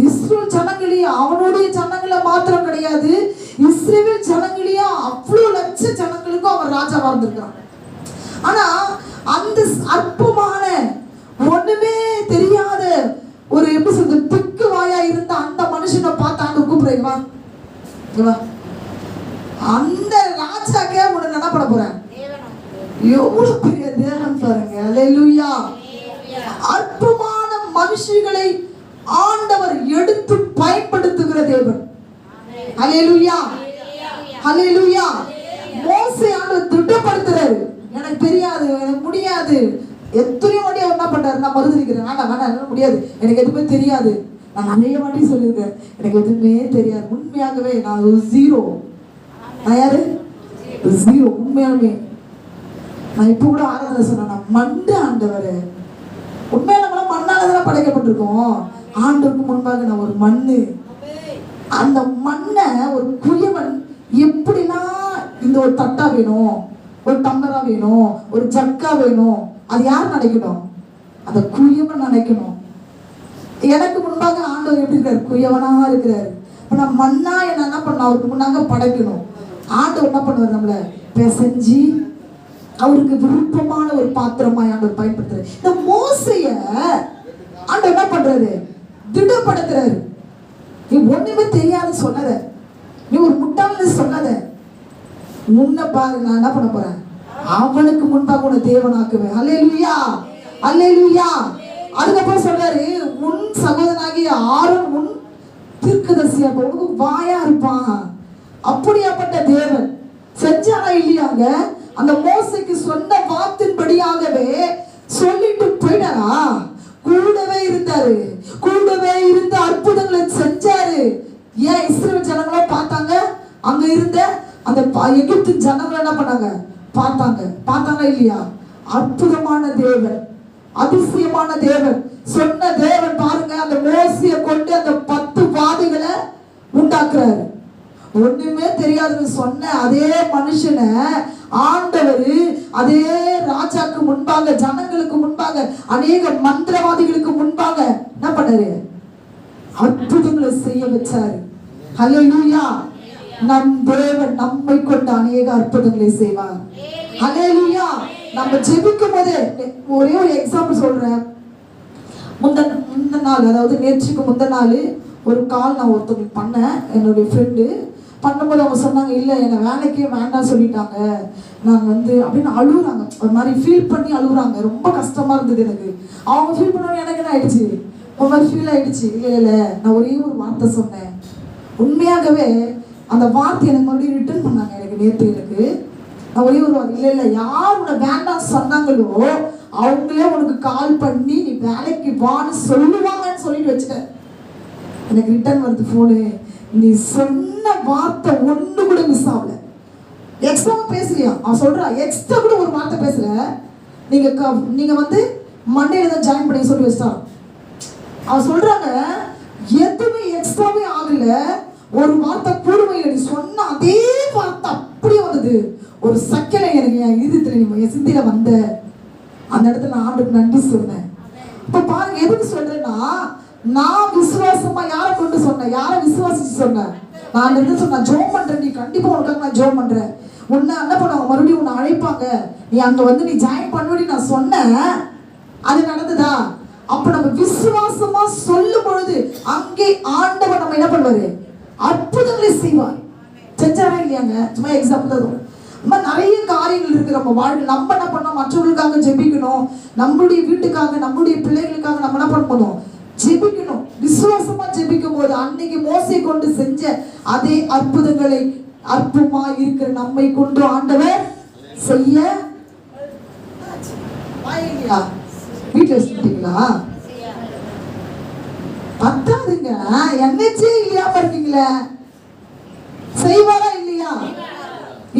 இஸ்ரேல் ஜனங்களையே, அவனுடைய ஜனங்களை மாத்திரம் கிடையாது, இஸ்ரேல் ஜனங்களையே அவ்வளவு லட்ச ஜனங்களுக்கும் அவன் ராஜாவா இருந்திருக்கான். ஆனா அந்த அற்பமான ஒண்ணுமே தெரியாத ஒரு எப்படி சொல்றது திக்கு வாயா இருந்த அந்த மனுஷனை பார்த்தாங்க கூப்பிடுறீங்களா? அந்த ராஜாக்கே உன்னை என்ன பண்ண போறேன்? எவ்வளவு பெரிய தேவன் பாருங்க. அல்லேலூயா. அற்பமான மனுஷங்களை ஆண்டவர் எடுத்து பயன்படுத்துகிற தேவன். அல்லேலூயா. அல்லேலூயா. மோசே ஆண்டவர் திட்டப்படுத்துறாரு, எனக்கு தெரியாது, எனக்கு முடியாது. எத்தனை வாட்டி அவர் என்ன பண்றாரு, நான் மறுதளிக்கிறேன், வேணாம் முடியாது, எனக்கு எதுவுமே தெரியாது. நான் நிறைய வாட்டி சொல்லியிருக்கேன், எனக்கு எதுவுமே தெரியாது. உண்மையாகவே நான் ஒரு ஜீரோ. நான் யாரு? ஜீரோ. உண்மையாலுமே நான் இப்ப கூட ஆராதனை சொன்னேன், நான் மண்டு ஆண்டவரே. உண்மையா நம்மளாம் மண்ணாலதான் படைக்கப்பட்டிருக்கோம். ஆண்டவருக்கு முன்பாக நான் ஒரு மண்ணு. அந்த மண்ணை ஒரு குயவன் எப்படின்னா, இந்த ஒரு தட்டா வேணும், ஒரு டம்ளரா வேணும், ஒரு ஜக்கா வேணும், அது யார் நினைக்கணும்? அந்த குயவன் நினைக்கணும். எனக்கு முன்பாக ஆண்டவர் எப்படி இருக்காரு? குயவனா இருக்கிறாரு. இப்ப நான் மண்ணா என்ன பண்ண அவருக்கு முன்னாங்க படைக்கணும். ஆண்டவர் என்ன பண்ணுவார்? நம்மளை பிசைஞ்சு அவருக்கு விருப்பமான ஒரு பாத்திரமா ஆண்டவர் பயன்படுத்துறாரு. இந்த மோசைய ஆண்டவர் என்ன பண்றாரு? திடப்படுத்துறாரு. நீ ஒண்ணுமே தெரியாது சொன்னத, நீ ஒரு முட்டாள்னு சொன்னத, முன்ன பாரு, நான் என்ன பண்ண போறேன்? அவனுக்கு முன்பாக உன்னை தேவனாக்குவேன். அல்லேலூயா. அல்லேலூயா. அதுக்கப்புறம் சொல்றாரு, உன் சகோதரனாகிய ஆரோன் உன் தீர்க்கதரிசியா இருப்பான், உனக்கு வாயா இருப்பான். அப்படியாப்பட்ட தேவன் செஞ்சாரா இல்லையாங்க? அந்த மோசைக்கு சொன்ன வார்த்தையின்படியாகவே சொல்லிட்டு போயிட்டாரா? கூடவே இருந்தாரு, கூடவே இருந்த அற்புதங்களை செஞ்சாரு. ஏன் இஸ்ரேல் ஜனங்கள பார்த்தாங்க? அங்க இருந்த அந்த எகிப்து ஜனங்களை என்ன பண்ணாங்க? பார்த்தாங்களா இல்லையா? அற்புதமான தேவன், அதிசயமான தேவன், சொன்ன தேவன் பாருங்க அந்த மோசையை கொண்டு அந்த 10 வாதைகளை உண்டாக்குறாரு. ஒண்ணுமே தெரியாதுன்னு சொன்ன அதே மனுஷனை ஆண்டவர் அதே ராஜாக்கு முன்பாக, ஜனங்களுக்கு முன்பாக, அநேக மந்திரவாதிகளுக்கு முன்பாக என்ன பண்ணாரு? அற்புதங்களை செய்ய வச்சாரு. ஹல்லேலூயா. நம் தேவன் நம்மை கொண்டு அநேக அற்புதங்களை செய்வார். ஹல்லேலூயா. நம்ம ஜெபிக்கும் போது ஒரே ஒரு எக்ஸாம்பிள் சொல்றேன். முந்தின நாள், அதாவது நேற்றுக்கு முந்தின நாள் ஒரு கால் நான் ஒருத்தவங்களுக்கு பண்ணேன். என்னுடைய ஃப்ரெண்டு பண்ணும்போது அவங்க சொன்னாங்க, இல்லை என்னை வேலைக்கே வேண்டாம் சொல்லிட்டாங்க, நான் அப்படின்னு அழுகுறாங்க. ஒரு மாதிரி ஃபீல் பண்ணி அழுகுறாங்க. ரொம்ப கஷ்டமா இருந்தது எனக்கு. அவங்க ஃபீல் பண்ணோன்னு எனக்கு என்ன ஆயிடுச்சு, ஒரு மாதிரி ஃபீல் ஆயிடுச்சு. இல்லை நான் ஒரே ஒரு வார்த்தை சொன்னேன். உண்மையாகவே அந்த வார்த்தை எனக்கு மறுபடியும் ரிட்டர்ன் பண்ணாங்க. எனக்கு நேற்று நான் ஒரே ஒரு வார்த்தை, இல்லை யார் உன்னை வேண்டாம் சொன்னாங்களோ அவங்களே உனக்கு கால் பண்ணி நீ வேலைக்கு வான்னு சொல்லுவாங்கன்னு சொல்லிட்டு வச்சுட்டேன். எனக்கு ரிட்டர்ன் வருது ஃபோனு, நீ சொன்ன வார்த்தை ஒண்ணு கூட மிஸ் ஆகல. எக்ஸ்ட்ரா பேசலையா? அவன் சொல்றா, எக்ஸ்ட்ரா கூட ஒரு வார்த்தை பேசல. நீங்க மண்டையில தான் ஜாயின் பண்ணி சொல்லி வச்சிட்டா. அவன் சொல்றாங்க, எதுவுமே எக்ஸ்ட்ராவே ஆகல, ஒரு வார்த்தை கூடுமையில நீ சொன்ன அதே வார்த்தை அப்படியே வந்தது. ஒரு செகண்ட் எனக்கு என் இதுல என் சிந்தியில வந்த அந்த இடத்துல நான் ஆண்டுக்கு நன்றி சொன்னேன். இப்ப பாருங்க, எதுக்கு சொல்றேன்னா, நான் விசுவாசமா யாரை கொண்டு சொன்னேன், யாரை விசுவாசிச்சு சொன்னேன்? நான் சொன்னேன், ஜோம் பண்றேன், நீ கண்டிப்பா உனக்காக நான் ஜோம் பண்றேன், உன்னை என்ன பண்ணுவாங்க, மறுபடியும் உன்னை அழைப்பாங்க, நீ அங்க நீ ஜாயின் பண்ணுவடி நான் சொன்னேன். அது நடந்ததா? அப்ப நம்ம விசுவாசமா சொல்லும் பொழுது அங்கே ஆண்டவர் நம்ம என்ன பண்ணுவாரு? அற்புதங்களை செய்வார். செஞ்சாரா இல்லையாங்க? சும்மா எக்ஸாம்பிள் தான். நிறைய காரியங்கள் இருக்கு நம்ம வாழ்க்கை. நம்ம என்ன பண்ணோம், மற்றவர்களுக்காக ஜெபிக்கணும், நம்மளுடைய வீட்டுக்காக, நம்மளுடைய பிள்ளைகளுக்காக நம்ம என்ன பண்ணணும், ஜெபிக்கணும். விசுவாசமா ஜெபிக்கும் போது அன்னைக்கு மோசை கொண்டு செஞ்ச அதே அற்புதங்களை அற்புதமா இருக்கிற நம்மை கொண்டு ஆண்டவர் செய்ய வீட்டுல வச்சுட்டீங்களா? பத்தாதுங்க, என்னச்சே இல்லையாம இருக்கீங்களே, செய்வாரா இல்லையா?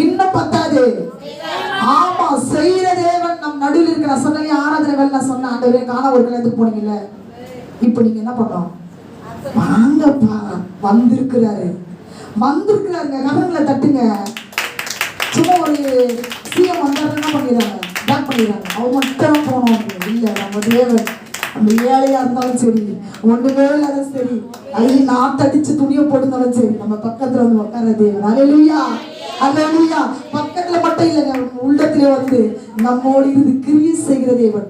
இன்னும் பத்தாது. ஆமா, செய்யற தேவன் நம் நடுவில் இருக்கிற. சொன்ன ஆராதனை வேலை சொன்ன ஆண்டவரே காண ஒரு கல்யாணத்துக்கு போனீங்கல்ல, இப்ப நீங்க என்ன பண்ணோம், வாங்கப்பா வந்திருக்கிறாருங்க. கதங்களை தட்டுங்க. சும்மா ஒரு சிஎம் வந்தாரு என்ன பண்ணிடுறாங்க, பேக் பண்ணிடுறாங்க. அவங்க மட்டும் போனோம். இல்ல, நம்ம தேவன் நம்ம ஏழையா இருந்தாலும் சரி, ஒண்ணுமே இல்லாத சரி, ஐயோ நாத்தடிச்சு துணியை போடுந்தாலும் சரி, நம்ம பக்கத்துல உட்கார தேவன். அல்லேலூயா, அல்லேலூயா. பக்கத்துல மட்டும் இல்லைங்க, உள்ளத்திலே நம்மோடு இருந்து கிரியை செய்கிற தேவன்.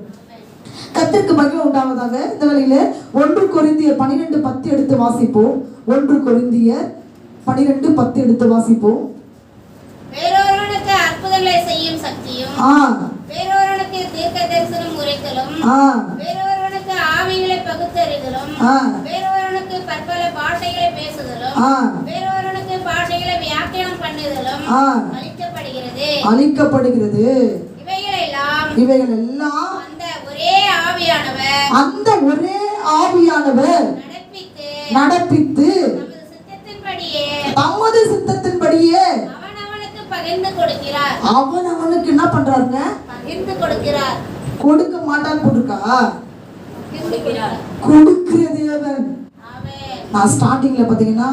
கர்த்தருக்கு மகிமை உண்டாவதாக. இந்த வேளையில 1 கொரிந்தியர் 12:10 எடுத்து வாசிப்போம். 1 கொரிந்தியர் 12:10 எடுத்து வாசிப்போம். வேறொருவனுக்கு அற்புதங்களை செய்யும் சக்தியும், வேறொருவனுக்கு தீர்க்க தரிசனம் உரைத்தலும், வேறொருவனுக்கு ஆவிகளை பகுத்தறிதலும், வேறொருவனுக்கு பற்பல பாஷைகளை பேசுதலும், வேறொருவனுக்கு பாஷைகளை வியாக்கியானம் பண்ணுதலும் அளிக்கப்படுகிறது. இவைகள் எல்லாம் அந்த ஒரே ஆவியானவர் நடப்பித்து தமது சித்தத்தின்படியே அவனவனுக்கு என்ன பண்றாருங்க, கொடுக்க மாட்டான்னு போட்டிருக்கா, கொடுக்கிற தேவன். நான் ஸ்டார்டிங்ல பாத்தீங்கன்னா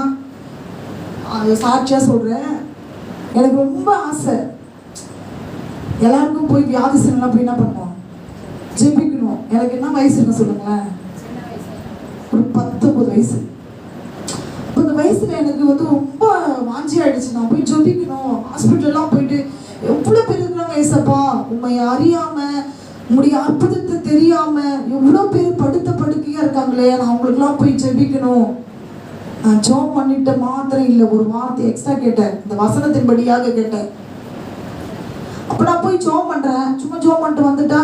சாட்சியா சொல்றேன், எனக்கு ரொம்ப ஆசை எல்லாருக்கும் போய் வியாதிசனெல்லாம் போய் என்ன பண்ணுவோம், ஜெபிக்கணும். எனக்கு என்ன வயசு என்ன சொல்லுங்களேன், ஒரு 19 வயசு. அந்த வயசுல எனக்கு ரொம்ப வாஞ்சி ஆயிடுச்சு, நான் போய் ஜெபிக்கணும். ஹாஸ்பிட்டல்லாம் போயிட்டு எவ்வளோ பேர் இருக்கிறாங்க, ஏசப்பா உண்மை அறியாம உங்களுடைய அற்புதத்தை தெரியாம எவ்வளோ பேர் படுத்த படுக்கையா இருக்காங்களே, நான் அவங்களுக்குலாம் போய் ஜெபிக்கணும். நான் ஜோம் பண்ணிட்ட மாத்திரம் இல்லை, ஒரு வார்த்தை எக்ஸ்ட்ரா கேட்டேன், இந்த வசனத்தின்படியாக கேட்டேன். அப்ப நான் போய் ஜோம் பண்றேன். சும்மா ஜோம் பண்ணிட்டு வந்துட்டா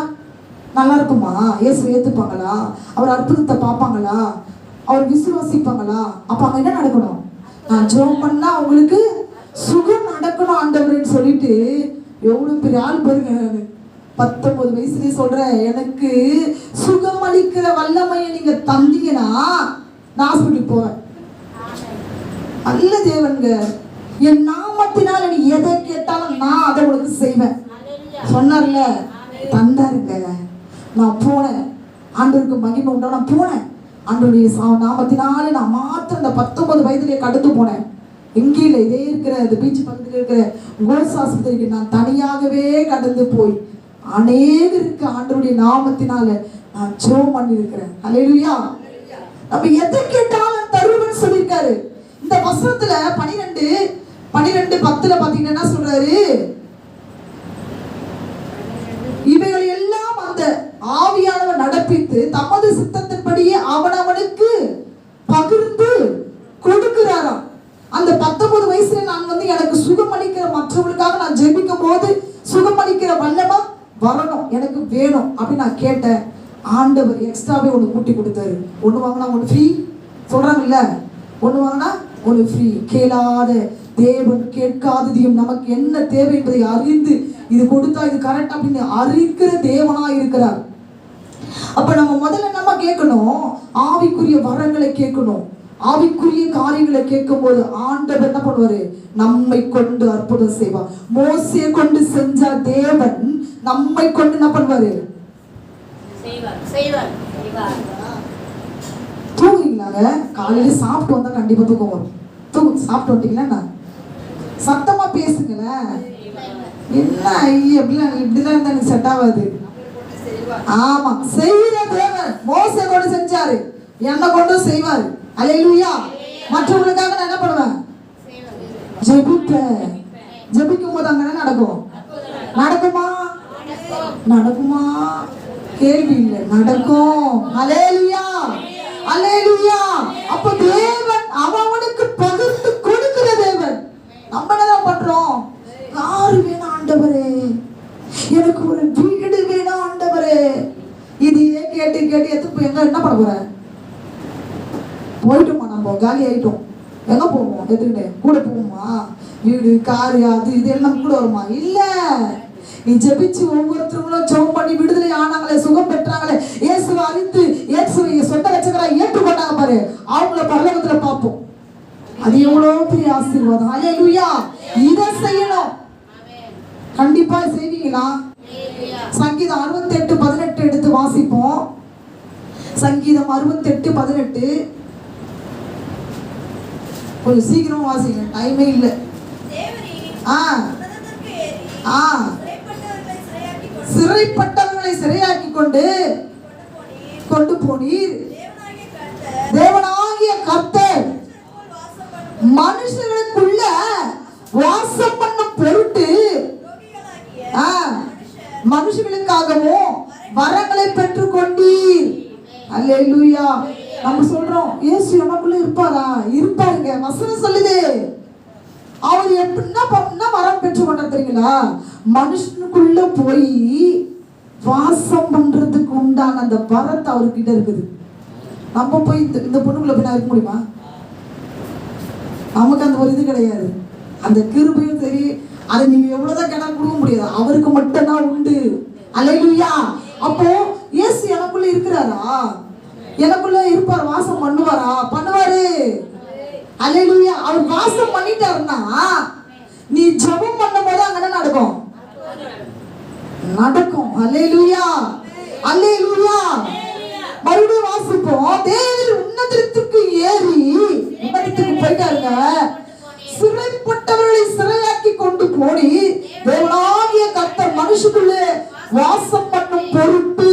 நல்லா இருக்குமா? இயேசு ஏத்துப்பாங்களா? அவர் அற்புதத்தை பார்ப்பாங்களா? அவர் விசுவாசிப்பாங்களா? அப்ப அங்க என்ன நடக்கணும்? நான் ஜோம் பண்ணா அவங்களுக்கு சுகம் நடக்கணும் ஆண்டவரேன்னு சொல்லிட்டு எவ்வளவு பெரிய ஆள் பாருங்க. 19 வயசுலயே சொல்றேன், எனக்கு சுகம் அளிக்கிற வல்லமையை நீங்க தந்தீங்கன்னா நான் ஹாஸ்பிட்டலுக்கு போவேன். அல்ல தேவன்க, என் நாமத்தினால நீ எதை கேட்டாலும் நான் அதை உனக்கு செய்வேன் சொன்னார்ல, தந்தாருங்க. நான் போனேன், ஆண்டவருக்கு மகிமை உண்டா. நான் போனேன் ஆண்டவருடைய நாமத்தினாலே நான் மாத்திரம் அந்த 19 வயதிலே கடந்து போனேன். எங்கேயில இதே இருக்கிற இந்த பீச் பக்கத்தில் இருக்கிற கோல்ஸ் ஆஸ்பத்திரிக்கு நான் தனியாகவே கடந்து போய் அநேகருக்கு ஆண்டவருடைய நாமத்தினால நான் ஜெபம் பண்ணி இருக்கிறேன். அல்லேலூயா. நம்ம எதை கேட்டாலும் தருவேன்னு சொல்லியிருக்காரு. இந்த வசனத்துல 12:10 பாத்தீங்கன்னா என்ன சொல்றாரு, இவைகள் எல்லாம் அந்த ஆவியானவர் நடப்பித்து தமது சித்தத்தின்படியே அவனவனுக்கு பகிர்ந்து கொடுக்கிறாராம். அந்த 19 வயசுல நான் எனக்கு சுகமளிக்கிற மற்றவர்களுக்காக நான் ஜெபிக்கும் போது சுகமளிக்கிற வல்லமா வரணும், எனக்கு வேணும் அப்படின்னு நான் கேட்டேன். ஆண்டவர் எக்ஸ்ட்ராவே ஒன்று கூட்டி கொடுத்தாரு. ஒன்று வாங்கினா ஒன்று ஃப்ரீ சொல்றாங்கல்ல, ஒன்று வாங்கினா ஒன்று ஃப்ரீ. கேளாத தேவன் கேட்காததையும் நமக்கு என்ன தேவை என்பதை அறிந்து இது கொடுத்தா இது கரெக்ட் அப்படின்னு அறிக்கிற தேவனா இருக்கிறார். அப்ப நம்ம முதல்ல நம்ம கேட்கணும், ஆவிக்குரிய வரங்களை கேட்கணும். ஆவிக்குரிய காரியங்களை கேட்கும் போது ஆண்டவர் என்ன பண்ணுவாரு, நம்மை கொண்டு அற்புதம் செய்வார். மோசே கொண்டு செஞ்ச தேவன் நம்மை கொண்டு என்ன பண்ணுவாரு, தூங்குறீங்களாங்க? காலையில சாப்பிட்டு வந்தா கண்டிப்பா தூக்கம் வரும். சாப்பிட்டு வந்தீங்களா சத்தமா பேசுங்களேன். என்ன இப்படிலாம் இருந்தா எனக்கு செட் ஆகாது. ஆமா, செய்கிற தேவன் மோசே கொண்டு செஞ்சாரு, என்ன கொண்டு செய்வாரு. அல்லேலூயா. மற்றவங்களுக்காக நான் என்ன பண்ணுவேன், ஜெபிப்பேன். ஜெபிக்கும் போது அங்க என்ன நடக்கும், நடக்குமா நடக்குமா கேள்வி இல்லை, நடக்கும். அல்லேலூயா அல்லேலூயா. அப்ப தேவன் அவனுக்கு பகிர்ந்து கொடுக்கிற தேவன். நம்ம என்ன பண்றோம், கார் வேணும் ஆண்டவரே, எனக்கு ஒரு வீடு வேணும் ஆண்டவரே, இதையே கேட்டு கேட்டு எதுக்கு எங்க என்ன பண்ண போற, போயிட்டோமா நம்ம காலி ஆயிட்டோம், எங்க போவோம், எதுக்குன்னு கூட போவோமா, வீடு காரு அது இது எல்லாம் கூட வருமா, இல்ல. நீ ஜெபிச்சு ஒவ்வொருத்தரும் ஜெபம் பண்ணி விடுதலை ஆனாங்களே, சுகம் பெற்றாங்களே, இயேசுவை அறிந்து இயேசுவை சொந்த வச்சுக்கிறா ஏற்றுக்கொண்டாங்க பாரு, அவங்கள பரலோகத்துல பார்ப்போம். அது எவ்வளவு பெரிய ஆசீர்வாதம். அல்லேலூயா. இதை செய்யணும். கண்டிப்பா செய்வீங்களா? சங்கீதம் 68:18 எடுத்து வாசிப்போம். சங்கீதம் 68:18 கொஞ்சம் சீக்கிரம் வாசிங்க, டைமே இல்லை. சிறைப்பட்டவர்களை சிறையாக்கி கொண்டு போனீர். தேவனாகிய கர்த்தர் மனுஷர்களுக்குள்ள வாசம் பண்ணும் பொருட்டு மனுஷர்களுக்காகவும் வரங்களை பெற்றுக் கொண்டீர். அல்லேலூயா. நம்ம சொல்றோம் இயேசு நமக்குள்ள இருப்பாரா? இருப்பாருங்க. வசனம் சொல்லுது. அவர் என்ன வரம் பெற்று கொண்டார் தெரியுங்களா? மனுஷனுக்குள்ள போய் வாசம் பண்றதுக்கு உண்டான அந்த வரத்தை அவர்கிட்ட இருக்குது. நம்ம போய் இந்த பொண்ணுக்குள்ள போய் இருக்க முடியுமா? நமக்கு அந்த ஒரு இது கிடையாது. அந்த கிருபையும் சரி, அதை நீங்க எவ்வளவுதான் கேட்டா கொடுக்க முடியாது, அவருக்கு மட்டும்தான் உண்டு. அல்லேலூயா. அப்போ இயேசு எனக்குள்ள இருக்கிறாரா? எனக்குள்ள இருப்பார், வாசம் பண்ணுவாரா? பண்ணுவாரு. அல்லேலூயா. அவர் வாசம் பண்ணிட்டாருன்னா நீ ஜெபம் பண்ணும் போது அங்க என்ன நடக்கும்? நடக்கும். அல்லேலூயா அல்லேலூயா. மறுபடியும் வாசிப்போம். தேவன் உன்னதத்துக்கு ஏறி உன்னதத்துக்கு போயிட்டாருங்க. சிறைப்பட்டவர்களை சிறையாக்கி கொண்டு போய் தேவனாகிய கர்த்தர் மனுஷனுக்குள்ளே வாசம் பண்ணும் பொருட்டு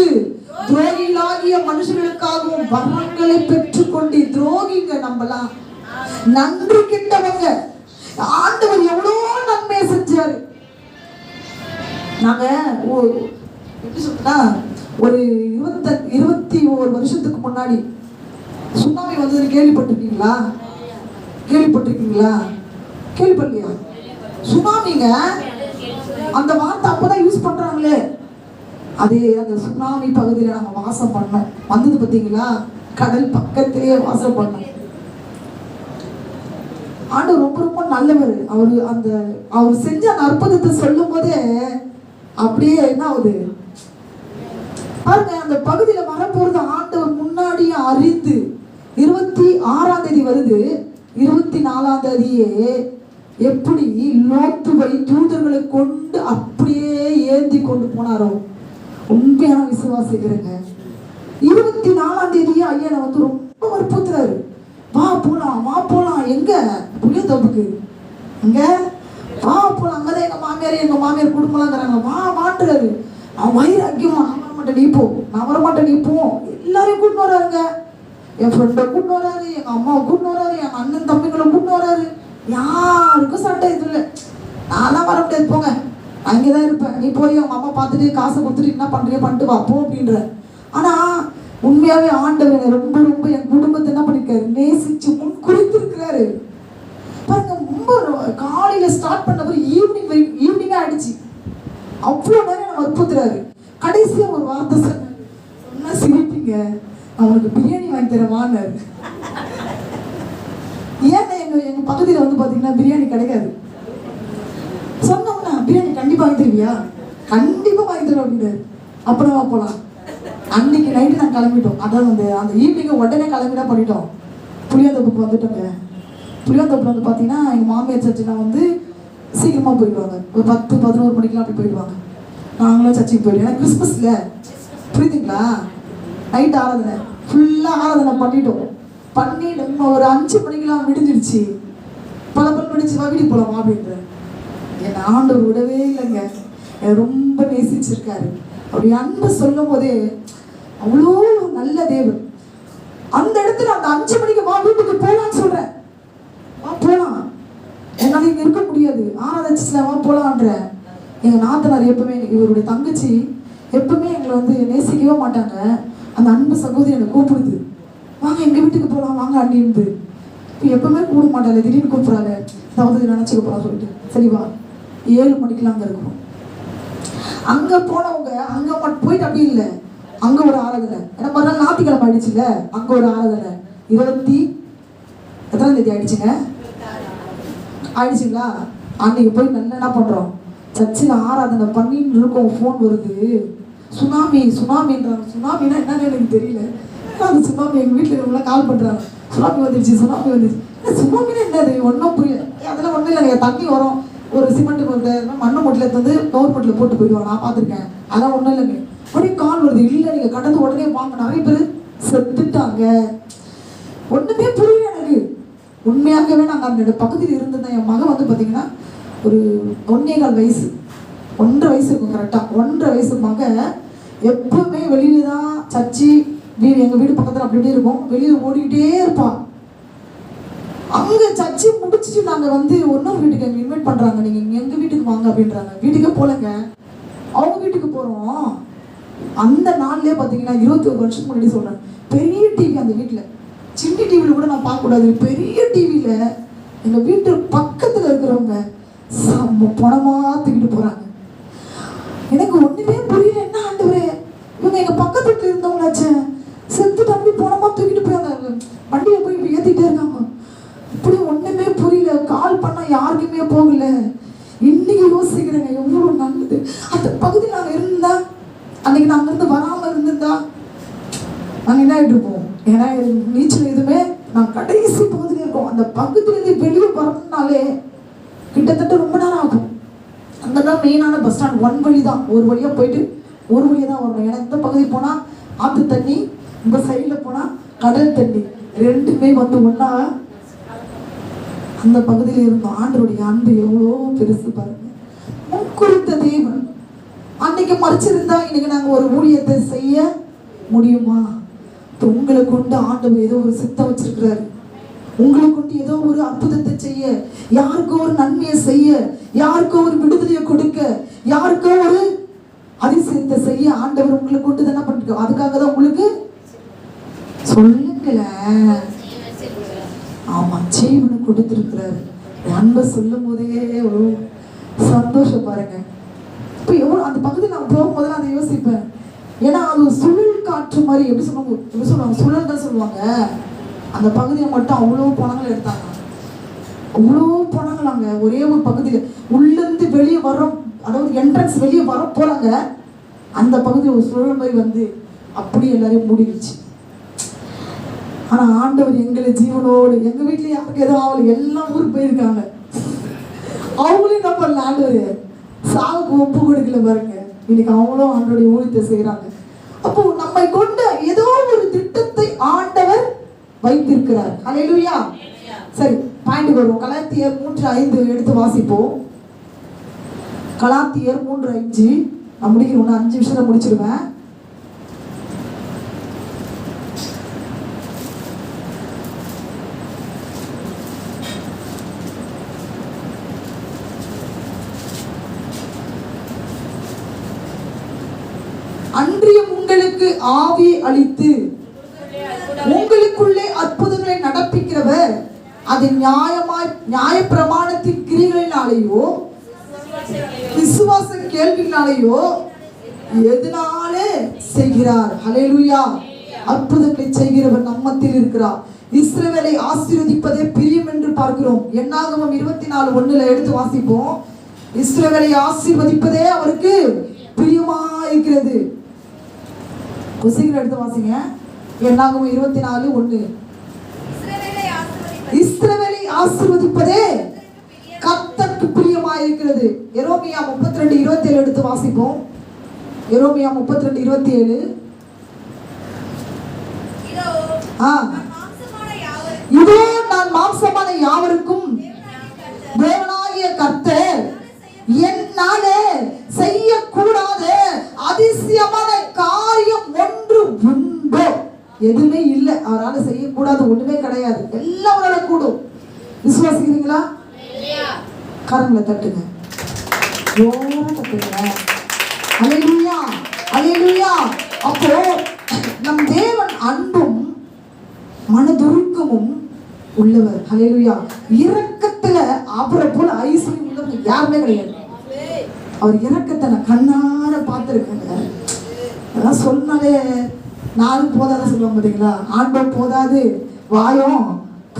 துரோகிகளாகிய மனுஷர்களுக்காகவும் வரங்களை பெற்றுக்கொண்டு. துரோகிங்க நம்மலாம், நன்றி கிட்டவங்க. ஆண்டவர் எவ்வளவு நன்மை செஞ்சாரு. நாங்க எப்படி சொல்றா, ஒரு 21 வருஷத்துக்கு முன்னாடி சுனாமி வந்தது கேள்விப்பட்டிருக்கீங்களா? கேள்விப்படலையா? சுனாமிங்க அந்த வார்த்தை அப்பதான் யூஸ் பண்றாங்களே. அதே அந்த சுனாமி பகுதியில நாங்க வாசம் பண்ணோம். வந்தது பார்த்தீங்களா? கடல் பக்கத்திலேயே வாசம் பண்ணோம். ஆண்டவர் ரொம்ப ரொம்ப நல்லவர். அவர் செஞ்ச அந்த அற்புதத்தை சொல்லும் போதே அப்படியே என்ன ஆகுது பாருங்க. அந்த பகுதியில வரப்போறது ஆண்டவர் முன்னாடியே அறிந்து 26ஆம் தேதி வருது. 24ஆம் தேதியே எப்படி லோத்துவை தூதர்களை கொண்டு அப்படியே ஏந்தி கொண்டு போனாரோ, உண்மையான விசுவாசிக்கிறேங்க. 24ஆம் தேதி ஐயனை வந்து ரொம்ப வற்புறுத்துறாரு. வா போலாம் வா போலாம். எங்க? புளியந்தோப்புக்கு. எங்க? வா போலாம். அங்கதான் எங்க மாமியார் குடும்பம்லாங்கிறாங்க. வா வாட்டுறாரு. அவன் வைராக்கியமா, நான் வரமாட்டேன் நீ போ, நான் வரமாட்டேன் நீ போ. எல்லாரையும் கூட்டின்னு வராருங்க. என் ஃப்ரெண்டை கூட்டின்னு வராரு, எங்க அம்மாவை கூட்டின்னு வராரு, எங்க அண்ணன் தம்பிகளை கூட்டின்னு வராரு. யாருக்கும் சட்டை இது இல்லை. நான்லாம் வர முடியாது, போங்க அங்கேதான் இருப்பேன், நீ போய் அவங்க அம்மா பார்த்துட்டு காசை கொடுத்துட்டு என்ன பண்றியோ பண்ணிட்டு வா போ அப்படின்ற. ஆனா உண்மையாவே ஆண்டவர் ரொம்ப ரொம்ப என் குடும்பத்தை என்ன பண்ணிருக்காரு, நேசிச்சு முன் குறித்திருக்கிறாரு பாருங்க. ரொம்ப காலையில ஸ்டார்ட் பண்ண ஈவினிங்கா ஆயிடுச்சு. அவ்வளோ நேரம் நான் வற்புறுத்துறாரு. கடைசியா ஒரு வார்த்தை சொன்னா சிரிப்பீங்க, நான் உனக்கு பிரியாணி வாங்கி தரவான்னாரு. ஏன்னா எங்க பக்கத்துல வந்து பாத்தீங்கன்னா பிரியாணி கிடைக்காது. சொன்னோம்னா பிரியாணி கண்டிப்பா வாங்கி தருவியா? கண்டிப்பா வாங்கி தருவோம் அப்படின்னாரு. அப்புறமா போலாம். அன்னைக்கு நைட்டு நாங்கள் கிளம்பிட்டோம். அதான் அந்த ஈவினிங் உடனே கிளம்பிடா பண்ணிட்டோம். புளியாந்தோப்புக்கு வந்துட்டோங்க. புளியாந்தோப்புல வந்து பார்த்தீங்கன்னா எங்கள் மாமியார் சர்ச்சுலாம் வந்து சீக்கிரமாக போயிடுவாங்க. ஒரு 10-11 மணிக்கெலாம் அப்படி போயிடுவாங்க. நாங்களும் சர்ச்சுக்கு போயிடுவோம். ஏன்னா கிறிஸ்மஸ்ல புரியுதுங்களா? நைட் ஆராதனை ஃபுல்லாக ஆராதனை பண்ணிட்டோம். பண்ணிட்டு ஒரு 5 மணிக்கெலாம் விடிஞ்சிடுச்சு. பல விடிச்சு வா வீட்டுக்கு போகலாமா அப்படின்ற. என் ஆண்டவர் விடவே இல்லைங்க. ரொம்ப நேசிச்சிருக்காரு. அப்படி அன்பு சொல்லும் போதே அவ்வளோ நல்ல தேவன். அந்த இடத்துல அந்த 5 மணிக்கு வா வீட்டுக்கு போகலான்னு சொல்றேன். வா போகலாம், என்னால் இங்கே இருக்க முடியாது, ஆராதனை வா போகலான்ற. எங்கள் நாத்தனார் எப்பவுமே, இவருடைய தங்கச்சி எப்பவுமே எங்களை வந்து நேசிக்கவே மாட்டாங்க. அந்த அன்பு சகோதரி என்னை கூப்பிடுது, வாங்க எங்கள் வீட்டுக்கு போகலாம் வாங்க அண்ணிந்து. இப்போ எப்பவுமே கூட மாட்டாள், திடீர்னு கூப்பிட்றாங்க, ஏதாவது நினச்சிக்க போகலாம் சொல்லிட்டு சரி வா. 7 மணிக்கெலாம் அங்கே இருக்கும். அங்கே போனவங்க அங்கே மட்டும் போயிட்டு அப்படி இல்லை, அங்கே ஒரு ஆராதனை. ஏன்னா மறுநாள் ஞாயிற்றுக்கிழமை ஆயிடுச்சுல்ல, அங்கே ஒரு ஆராதனை. 28ஆம் தேதி ஆயிடுச்சுங்க, ஆயிடுச்சுங்களா? அன்னைக்கு போய் நல்லா என்ன பண்ணுறோம், சர்ச்சில் ஆராதனை பண்ணின்னு இருக்கோம். ஃபோன் வருது, சுனாமி சுனாமின்றாங்க. சுனாமின்னா என்னன்னு எனக்கு தெரியல. அந்த சுனாமி எங்கள் வீட்டில் இருக்கவங்களாம் கால் பண்ணுறாங்க, சுனாமி வந்துடுச்சு சுனாமி வந்துடுச்சு. சுனாமின்னா என்னது ஒன்றும் புரியல. அதெல்லாம் ஒன்றும் இல்லைங்க, தண்ணி வரும், ஒரு சிமெண்ட் வந்து மண்ணு மூட்டில் வந்து கவர்மெண்ட்டில் போட்டு போயிடுவாங்க, நான் பார்த்துருக்கேன். அதெல்லாம் ஒன்றும் இல்லைங்க. அப்படியே கால் வருது, இல்லை நீங்கள் கடந்து உடனே வாங்க, நிறைய பேர் செத்துட்டாங்க. ஒன்றுமே புரியல எனக்கு. உண்மையாகவே நாங்கள் அந்த பகுதியில் இருந்திருந்தேன். என் மகன் வந்து பார்த்தீங்கன்னா ஒரு 1.25 வயசு, 1.5 வயசு இருக்கும் கரெக்டாக. 1.5 வயசு மகன் எப்பவுமே வெளியில தான் சர்ச்சி வீடு, எங்கள் வீடு பக்கத்தில் அப்படி இப்படி இருக்கும், வெளியில் ஓடிக்கிட்டே இருப்பான். அங்கே சர்ச்சை முடிச்சுட்டு நாங்கள் வந்து இன்னொரு வீட்டுக்கு எங்கள் இன்வைட் பண்ணுறாங்க, நீங்கள் எங்கள் வீட்டுக்கு வாங்க அப்படின்றாங்க. வீட்டுக்கே போகலங்க, அவங்க வீட்டுக்கு போகிறோம். அந்த நாள்லேயே பார்த்தீங்கன்னா 21 வருஷத்துக்கு முன்னாடி சொல்கிறேன், பெரிய டிவி அந்த வீட்டில். சின்ன டிவியில் கூட நான் பார்க்கக்கூடாது, பெரிய டிவியில் எங்கள் வீட்டு பக்கத்தில் இருக்கிறவங்க பணமாக தூக்கிட்டு போகிறாங்க. எனக்கு ஒன்றுமே புரியல, என்ன ஆண்டவரே இவங்க எங்கள் பக்கத்துல இருந்தவங்களாச்சே, செத்து தம்பி பணமாக தூக்கிட்டு போயாங்க, வண்டியை போய் ஏற்றிட்டே இருக்காங்க. இப்படி ஒன்றுமே புரியல. கால் பண்ணால் யாருக்குமே போகல. இன்னைக்கு யோசிக்கிறேங்க எவ்வளோ நல்லது. அந்த பகுதியில் நாங்கள் இருந்தா, அன்னைக்கு நாங்கள் இருந்து வராமல் இருந்திருந்தா நாங்கள் என்ன ஆகிட்டு இருப்போம். ஏன்னா நீச்சல் எதுவுமே நாங்கள் கடைசி பகுதியில் இருக்கோம். அந்த பகுதியிலேருந்து வெளியே வரணும்னாலே கிட்டத்தட்ட ரொம்ப நேரம் ஆகும். அங்கே தான் மெயினான பஸ் ஸ்டாண்ட். 1 வழி தான், ஒரு வழியாக போயிட்டு ஒரு வழியாக தான் வரணும். ஏன்னா இந்த பகுதி போனால் ஆற்று தண்ணி, இந்த சைடில் போனால் கடல் தண்ணி, ரெண்டுமே வந்து ஒன்றா அந்த பகுதியில் இருந்தோம். ஆண்டவருடைய அன்பு எவ்வளோ பெருசு பாருங்க. முன்குறித்த தேவன். அன்னைக்கு மறைச்சிருந்தா இன்னைக்கு நாங்கள் ஒரு ஊழியத்தை செய்ய முடியுமா? உங்களை கொண்டு ஆண்டவர் ஏதோ ஒரு சித்தம் வச்சிருக்கிறாரு. உங்களை கொண்டு ஏதோ ஒரு அற்புதத்தை செய்ய, யாருக்கோ ஒரு நன்மையை செய்ய, யாருக்கோ ஒரு விடுதலையை கொடுக்க, யாருக்கோ ஒரு அதிசயத்தை செய்ய ஆண்டவர் உங்களை கொண்டு என்ன பண்ணிருக்க. அதுக்காக தான் உங்களுக்கு சொல்லுங்கள, ஆமா ஜீவனை கொடுத்திருக்கிறாரு. அன்பை சொல்லும் போதே ஒரு சந்தோஷம் பாருங்க. இப்போ எவ்வளோ அந்த பகுதியில் நான் போகும்போது அதை யோசிப்பேன். ஏன்னா அது சுழல் காற்று மாதிரி, எப்படி சொல்லுவாங்க சுழல் தான் சொல்லுவாங்க. அந்த பகுதியை மட்டும் அவ்வளோ பணங்கள் எடுத்தாங்க, அவ்வளோ பணங்களாங்க. ஒரே ஒரு பகுதியில் உள்ளேருந்து வெளியே வரோம், அதாவது என்ட்ரன்ஸ் வெளியே வர போகிறாங்க, அந்த பகுதியில் ஒரு சுழல் மாதிரி வந்து அப்படி எல்லாரையும் மூடிடுச்சு. ஆனால் ஆண்டவர் எங்களை ஜீவனோடு, எங்கள் வீட்டில் யாருக்கு எதுவும் ஆகலை, எல்லாம் ஊருக்கு போயிருக்காங்க. அவங்களையும் என்ன பண்ணல, ஆண்டவர் சாவுக்கு ஒப்பு கொடுக்கல பாருங்க. இன்னைக்கு அவங்களும் ஆண்டோடைய ஊழியத்தை செய்கிறாங்க. அப்போ நம்மை கொண்டு ஏதோ திட்டத்தை ஆண்டவர் வைத்திருக்கிறார். ஹல்லேலூயா. சரி, பாயிண்ட் வருவோம். கலாத்தியர் 3:5 எடுத்து வாசிப்போம். கலாத்தியர் 3:5 நான் முடிக்கிறேன், 5 நிமிஷத்துல முடிச்சிருவேன். அன்றியும் உங்களுக்கு ஆவி அளித்து உங்களுக்குள்ளே அற்புதங்களை நடப்பிக்கிறவர் அது நியாயப்பிரமாணத்தின் கிரிகளினாலேயோ விசுவாச கேள்வினாலேயோ எதனாலே செய்கிறார். ஹல்லேலூயா. அற்புதங்களை செய்கிறவர் நம்மத்தில் இருக்கிறார். இஸ்ரவேலை ஆசீர்வதிப்பதே பிரியம் என்று பார்க்கிறோம். என்னாகமம் 24:1 எடுத்து வாசிப்போம். இஸ்ரவேலை ஆசீர்வதிப்பதே அவருக்கு பிரியமா இருக்கிறது. குசிகள் எடுத்து வாசிங்க. என்னாகமம் 24:1. இஸ்ரவேலை ஆசீர்வதிப்பதே கர்த்தருக்கு பிரியமா இருக்கிறது. எரேமியா 32:27 எடுத்து வாசிப்போம். எரேமியா 32:27. இதோ நான் மாம்சமான யாவருக்கும் தேவனாகிய கர்த்தர் என்னாலே செய்யக்கூடாத அதிசயமான காரியம் ஒன்று உண்டோ? எதுவுமே இல்லை. அவரால் செய்யக்கூடாது ஒண்ணுமே கிடையாது. எல்லாம் அவரால் கூடும். விசுவாசிக்கிறீங்களா? கரங்களை தட்டுங்க, ஜோரா தட்டுங்க. அல்லேலூயா, அல்லேலூயா. அப்போ நம் தேவன் அன்பும் மனதுருக்கமும் உள்ளவர். அல்லேலூயா. இரக்கத்துல அவரை போல ஐஸ்வர்யம் உள்ளவர் யாருமே கிடையாது. அவர் இரக்கத்தை நான் கண்ணார பார்த்துருக்கேங்க. அதான் சொன்னாலே நாளும் போதாத சொல்லுவாங்க பார்த்தீங்களா? ஆண்டவர் போதாது, வாயும்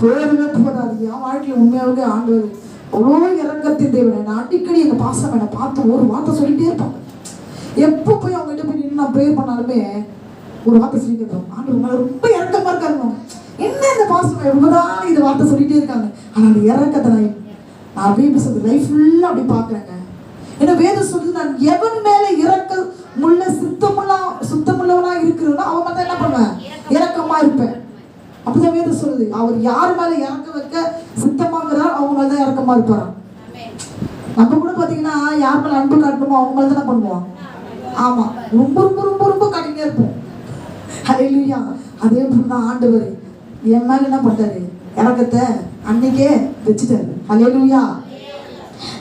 பேருமே போதாது. என் வாழ்க்கையில் உண்மையாகவே ஆண்டவர் அவ்வளோ இறக்கத்தின் தேவனை. நான் அடிக்கடி எங்கள் பாசம் என்னை பார்த்து ஒரு வார்த்தை சொல்லிகிட்டே இருப்பாங்க. எப்போ போய் அவங்ககிட்ட போய் நின்று நான் ப்ரேயர் பண்ணாலுமே ஒரு வார்த்தை சொல்லிட்டு இருப்பாங்க. ஆண்டவர் மேலே ரொம்ப இறக்கமாக இருக்காங்க. என்ன இந்த பாசம் எவ்வளோதான் இது வார்த்தை சொல்லிகிட்டே இருக்காங்க. ஆனால் அந்த இறக்கத்தை நான் அப்படியே சொல்றது லைஃப் ஃபுல்லாக அப்படி பார்க்குறேங்க. ஏன்னா வேதம் சொல்லுது, நான் எவன் மேலே இறக்க முள்ள சுத்தமுள்ளவனா இருக்கிறோன்னா அவன் மட்டும் என்ன பண்ணுவேன்? இறக்கமா இருப்பேன். அப்படிதான் வேதம் சொல்லுது. அவர் யார் மேல இறக்க வைக்க சித்தமாகிறார் அவங்க மேல தான் இறக்கமா இருப்பாராம். நம்ம கூட பாத்தீங்கன்னா யார் மேல அன்பு காட்டணுமோ அவங்க மேல தான் பண்ணுவோம். ஆமா, ரொம்ப ரொம்ப ரொம்ப ரொம்ப கடினமா இருப்போம். ஹல்லேலூயா. அதே போலதான் ஆண்டவர் என் மேல என்ன பண்றாரு? இறக்கத்தை அன்னைக்கே வச்சுட்டாரு. ஹல்லேலூயா.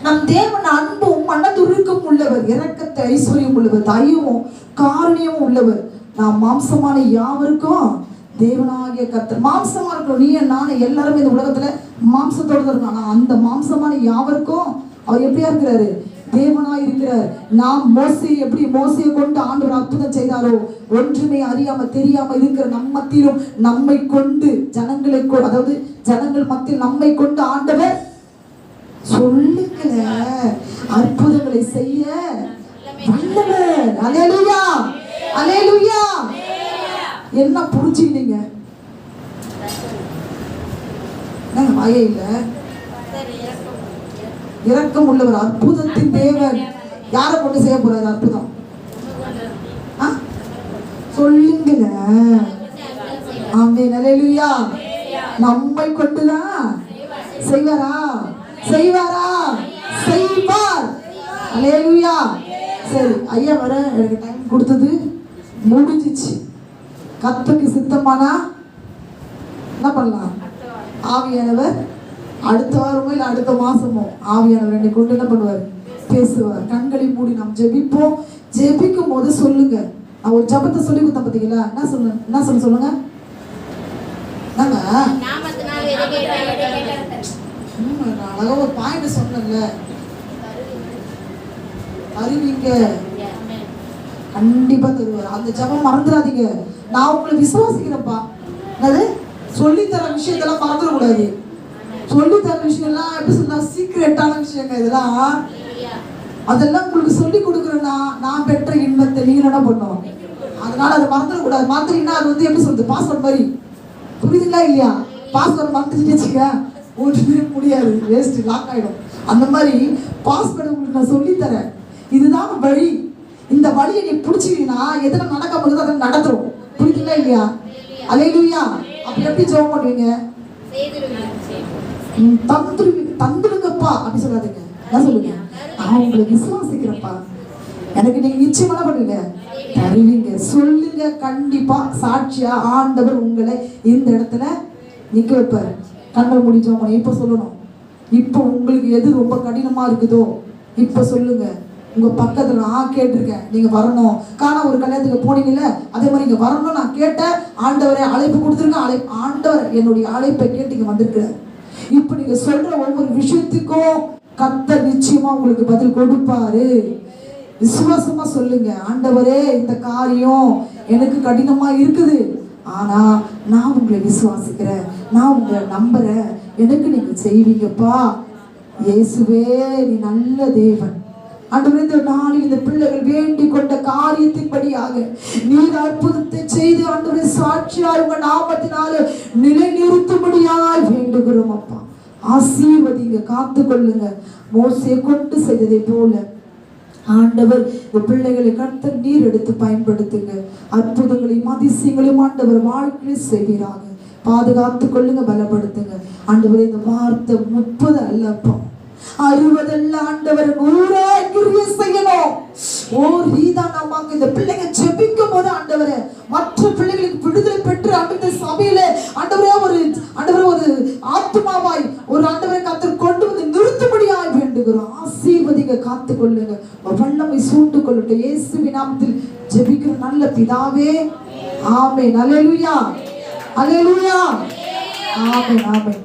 நம் தேவன் அன்பும் மனதுருக்கம் உள்ளவர், இரக்கத்தை ஐஸ்வர்யம் உள்ளவர், தயவும் காரணியமும் உள்ளவர். நாம் மாம்சமான யாவருக்கும் தேவனாகிய கர்த்தர். மாம்சமா இருக்கிறோம் நீ நானும் எல்லாருமே இந்த உலகத்துல மாம்சத்தோட இருக்கோம். ஆனா அந்த மாம்சமான யாவருக்கும் அவர் எப்படியா இருக்கிறாரு? தேவனாய் இருக்கிறார். நாம் மோசையை கொண்டு ஆண்டவர் அற்புதம் செய்தாரோ, ஒன்றுமே அறியாம தெரியாம இருக்கிற நம்ம மத்தியிலும் நம்மை கொண்டு அதாவது ஜனங்கள் மத்தியில் நம்மை கொண்டு ஆண்டவர் சொல்லுங்கள அற்புதங்களை செய்ய வல்லவர். அல்லேலூயா, அல்லேலூயா. என்ன புரிஞ்சுக்கிட்டீங்க? வாயே இல்ல. இரக்கம் உள்ளவர், அற்புதத்தின் தேவன். யாரை கொண்டு செய்ய போறாரு அற்புதம்? சொல்லுங்கள. ஆமென், அல்லேலூயா. நம்மை கொண்டுதான் செய்வாரா? செய்வார். அல்லேலூயா. சரி, ஐயா வர எனக்கு டைம் கொடுத்தது முடிஞ்சிச்சு. கர்த்தருக்கு சித்தமானா என்ன பண்ணலாம்? ஆவியானவர் அடுத்த வாரமோ இல்லை அடுத்த மாசமோ ஆவியானவர் என்னை கொண்டு என்ன பண்ணுவார்? பேசுவார். கண்களை மூடி நாம் ஜெபிப்போம். ஜெபிக்கும் போது சொல்லுங்க. நான் ஒரு ஜபத்தை சொல்லி கொடுத்தேன் பார்த்தீங்களா? என்ன சொல்லுங்க. அழகா ஒரு பாயிண்ட் சொன்னேன்ல, அறிவிங்க கண்டிப்பா தருவார். அந்த ஜபம் மறந்துடாதீங்க. நான் உங்களை விசுவாசிக்கிறேன்ப்பா. அது சொல்லித்தர விஷயத்தெல்லாம் மறந்துடக்கூடாது. சொல்லித்தர விஷயம்லாம் எப்படி சொன்னா சீக்ரெட்டான விஷயங்க இதெல்லாம். அதெல்லாம் உங்களுக்கு சொல்லி கொடுக்குறேன்னா நான் பெற்ற இன்பத்தை நீங்க என்ன பண்ணுவோம். அதனால அதை மறந்துடக்கூடாது. மறந்துட்டீங்கன்னா அது எப்படி சொல்றது? பாஸ்வேர்ட் மாதிரி. புரியுதுங்களா இல்லையா? பாஸ்வேர்ட் மறந்துட்டு வச்சுக்க ஒன்றுமே முடியாது, வேஸ்ட், லாக் ஆகிடும். அந்த மாதிரி பாஸ்வேர்டு உங்களுக்கு நான் சொல்லித்தரேன். இதுதான் வழி. இந்த வழியை நீ பிடிச்சிக்கிட்டீங்கன்னா எதனா நடக்க போகுது அதை நடத்துரும். புரியுதுங்களா இல்லையா? அல்லேலூயா. அப்ப எப்படி ஜெபம் பண்ணுவீங்க? தந்துடுங்கப்பா அப்படி சொல்லாதீங்க. என்ன சொல்லுங்க? நான் உங்களை விசுவாசிக்கிறேன்ப்பா, எனக்கு நீங்க நிச்சயமா என்ன பண்ணுவீங்க? தருவீங்க. சொல்லுங்க. கண்டிப்பா சாட்சியா ஆண்டவர் உங்களை இந்த இடத்துல நிக்க வைப்பாரு. கண்கள் மூடி ஜெபம் பண்ணுங்க. இப்ப சொல்லணும். இப்ப உங்களுக்கு எது ரொம்ப கடினமா இருக்குதோ இப்ப சொல்லுங்க. உங்க பக்கத்துல நான் கேட்டிருக்கேன், நீங்க வரணும். காணா ஒரு கல்யாணத்துக்கு போனீங்கல்ல, அதே மாதிரி இங்க வரணும் நான் கேட்டேன். ஆண்டவரே அழைப்பு கொடுத்துருங்க. ஆண்டவர் என்னுடைய அழைப்பை கேட்டு இங்க வந்திருக்கிறார். இப்ப நீங்க சொல்ற ஒவ்வொரு விஷயத்துக்கும் கர்த்தர் நிச்சயமா உங்களுக்கு பதில் கொடுப்பாரு. விசுவாசமா சொல்லுங்க. ஆண்டவரே இந்த காரியம் எனக்கு கடினமா இருக்குது, ஆனா நான் உங்களை விசுவாசிக்கிறேன், நான் உங்களை நம்புறேன், எனக்கு நீங்க செய்வீங்கப்பா. இயேசுவே நீ நல்ல தேவன். ஆண்டவரே இந்த நாளில் இந்த பிள்ளைகள் வேண்டிக் கொண்ட காரியத்தின்படியாக நீர் அற்புதத்தை செய்து ஆண்டவரே சாட்சியாய் உங்க நாமத்தினால நிலைநிறுத்தும்படியாய் வேண்டுகிறோம் அப்பா. ஆசீர்வதிங்க, காத்து கொள்ளுங்க. மோசே கொண்டு செய்ததை போல ஆண்டவர் இந்த பிள்ளைகளை கர்த்தர் நீர் எடுத்து பயன்படுத்துங்க. அற்புதங்களையும் அதிசயங்களையும் ஆண்டவர் வாழ்க்கையில் செய்வீராக. பாதுகாத்து கொள்ளுங்க, பலப்படுத்துங்க. ஆண்டவர் இந்த வார்த்தை 30 அல்லப்பா 60 அல்ல ஆண்டவர் 100 கிரியை செய்யணும். ஓ ரீதா நாமாங்க இந்த பிள்ளைங்க ஜெபிக்கும் போது ஆண்டவரே மற்ற பிள்ளைகளுக்கு விடுதலை பெற்று ஆண்டவரே சபையில ஆண்டவரே ஒரு ஆத்மாவாய் ஒரு ஆண்டவரை கர்த்தர் கொண்டு வந்து நிறுத்தும்படியாய் வேண்டுகிறோம். ஆசீர்வதிங்க, காத்து கொள்ளுங்க, வல்லமை சூண்டு கொள்ளட்டும். இயேசுவின் நாமத்தில் ஜெபிக்கிற நல்ல பிதாவே, ஆமென். அல்லேலூயா, அல்லேலூயா, ஆமென், ஆமென்.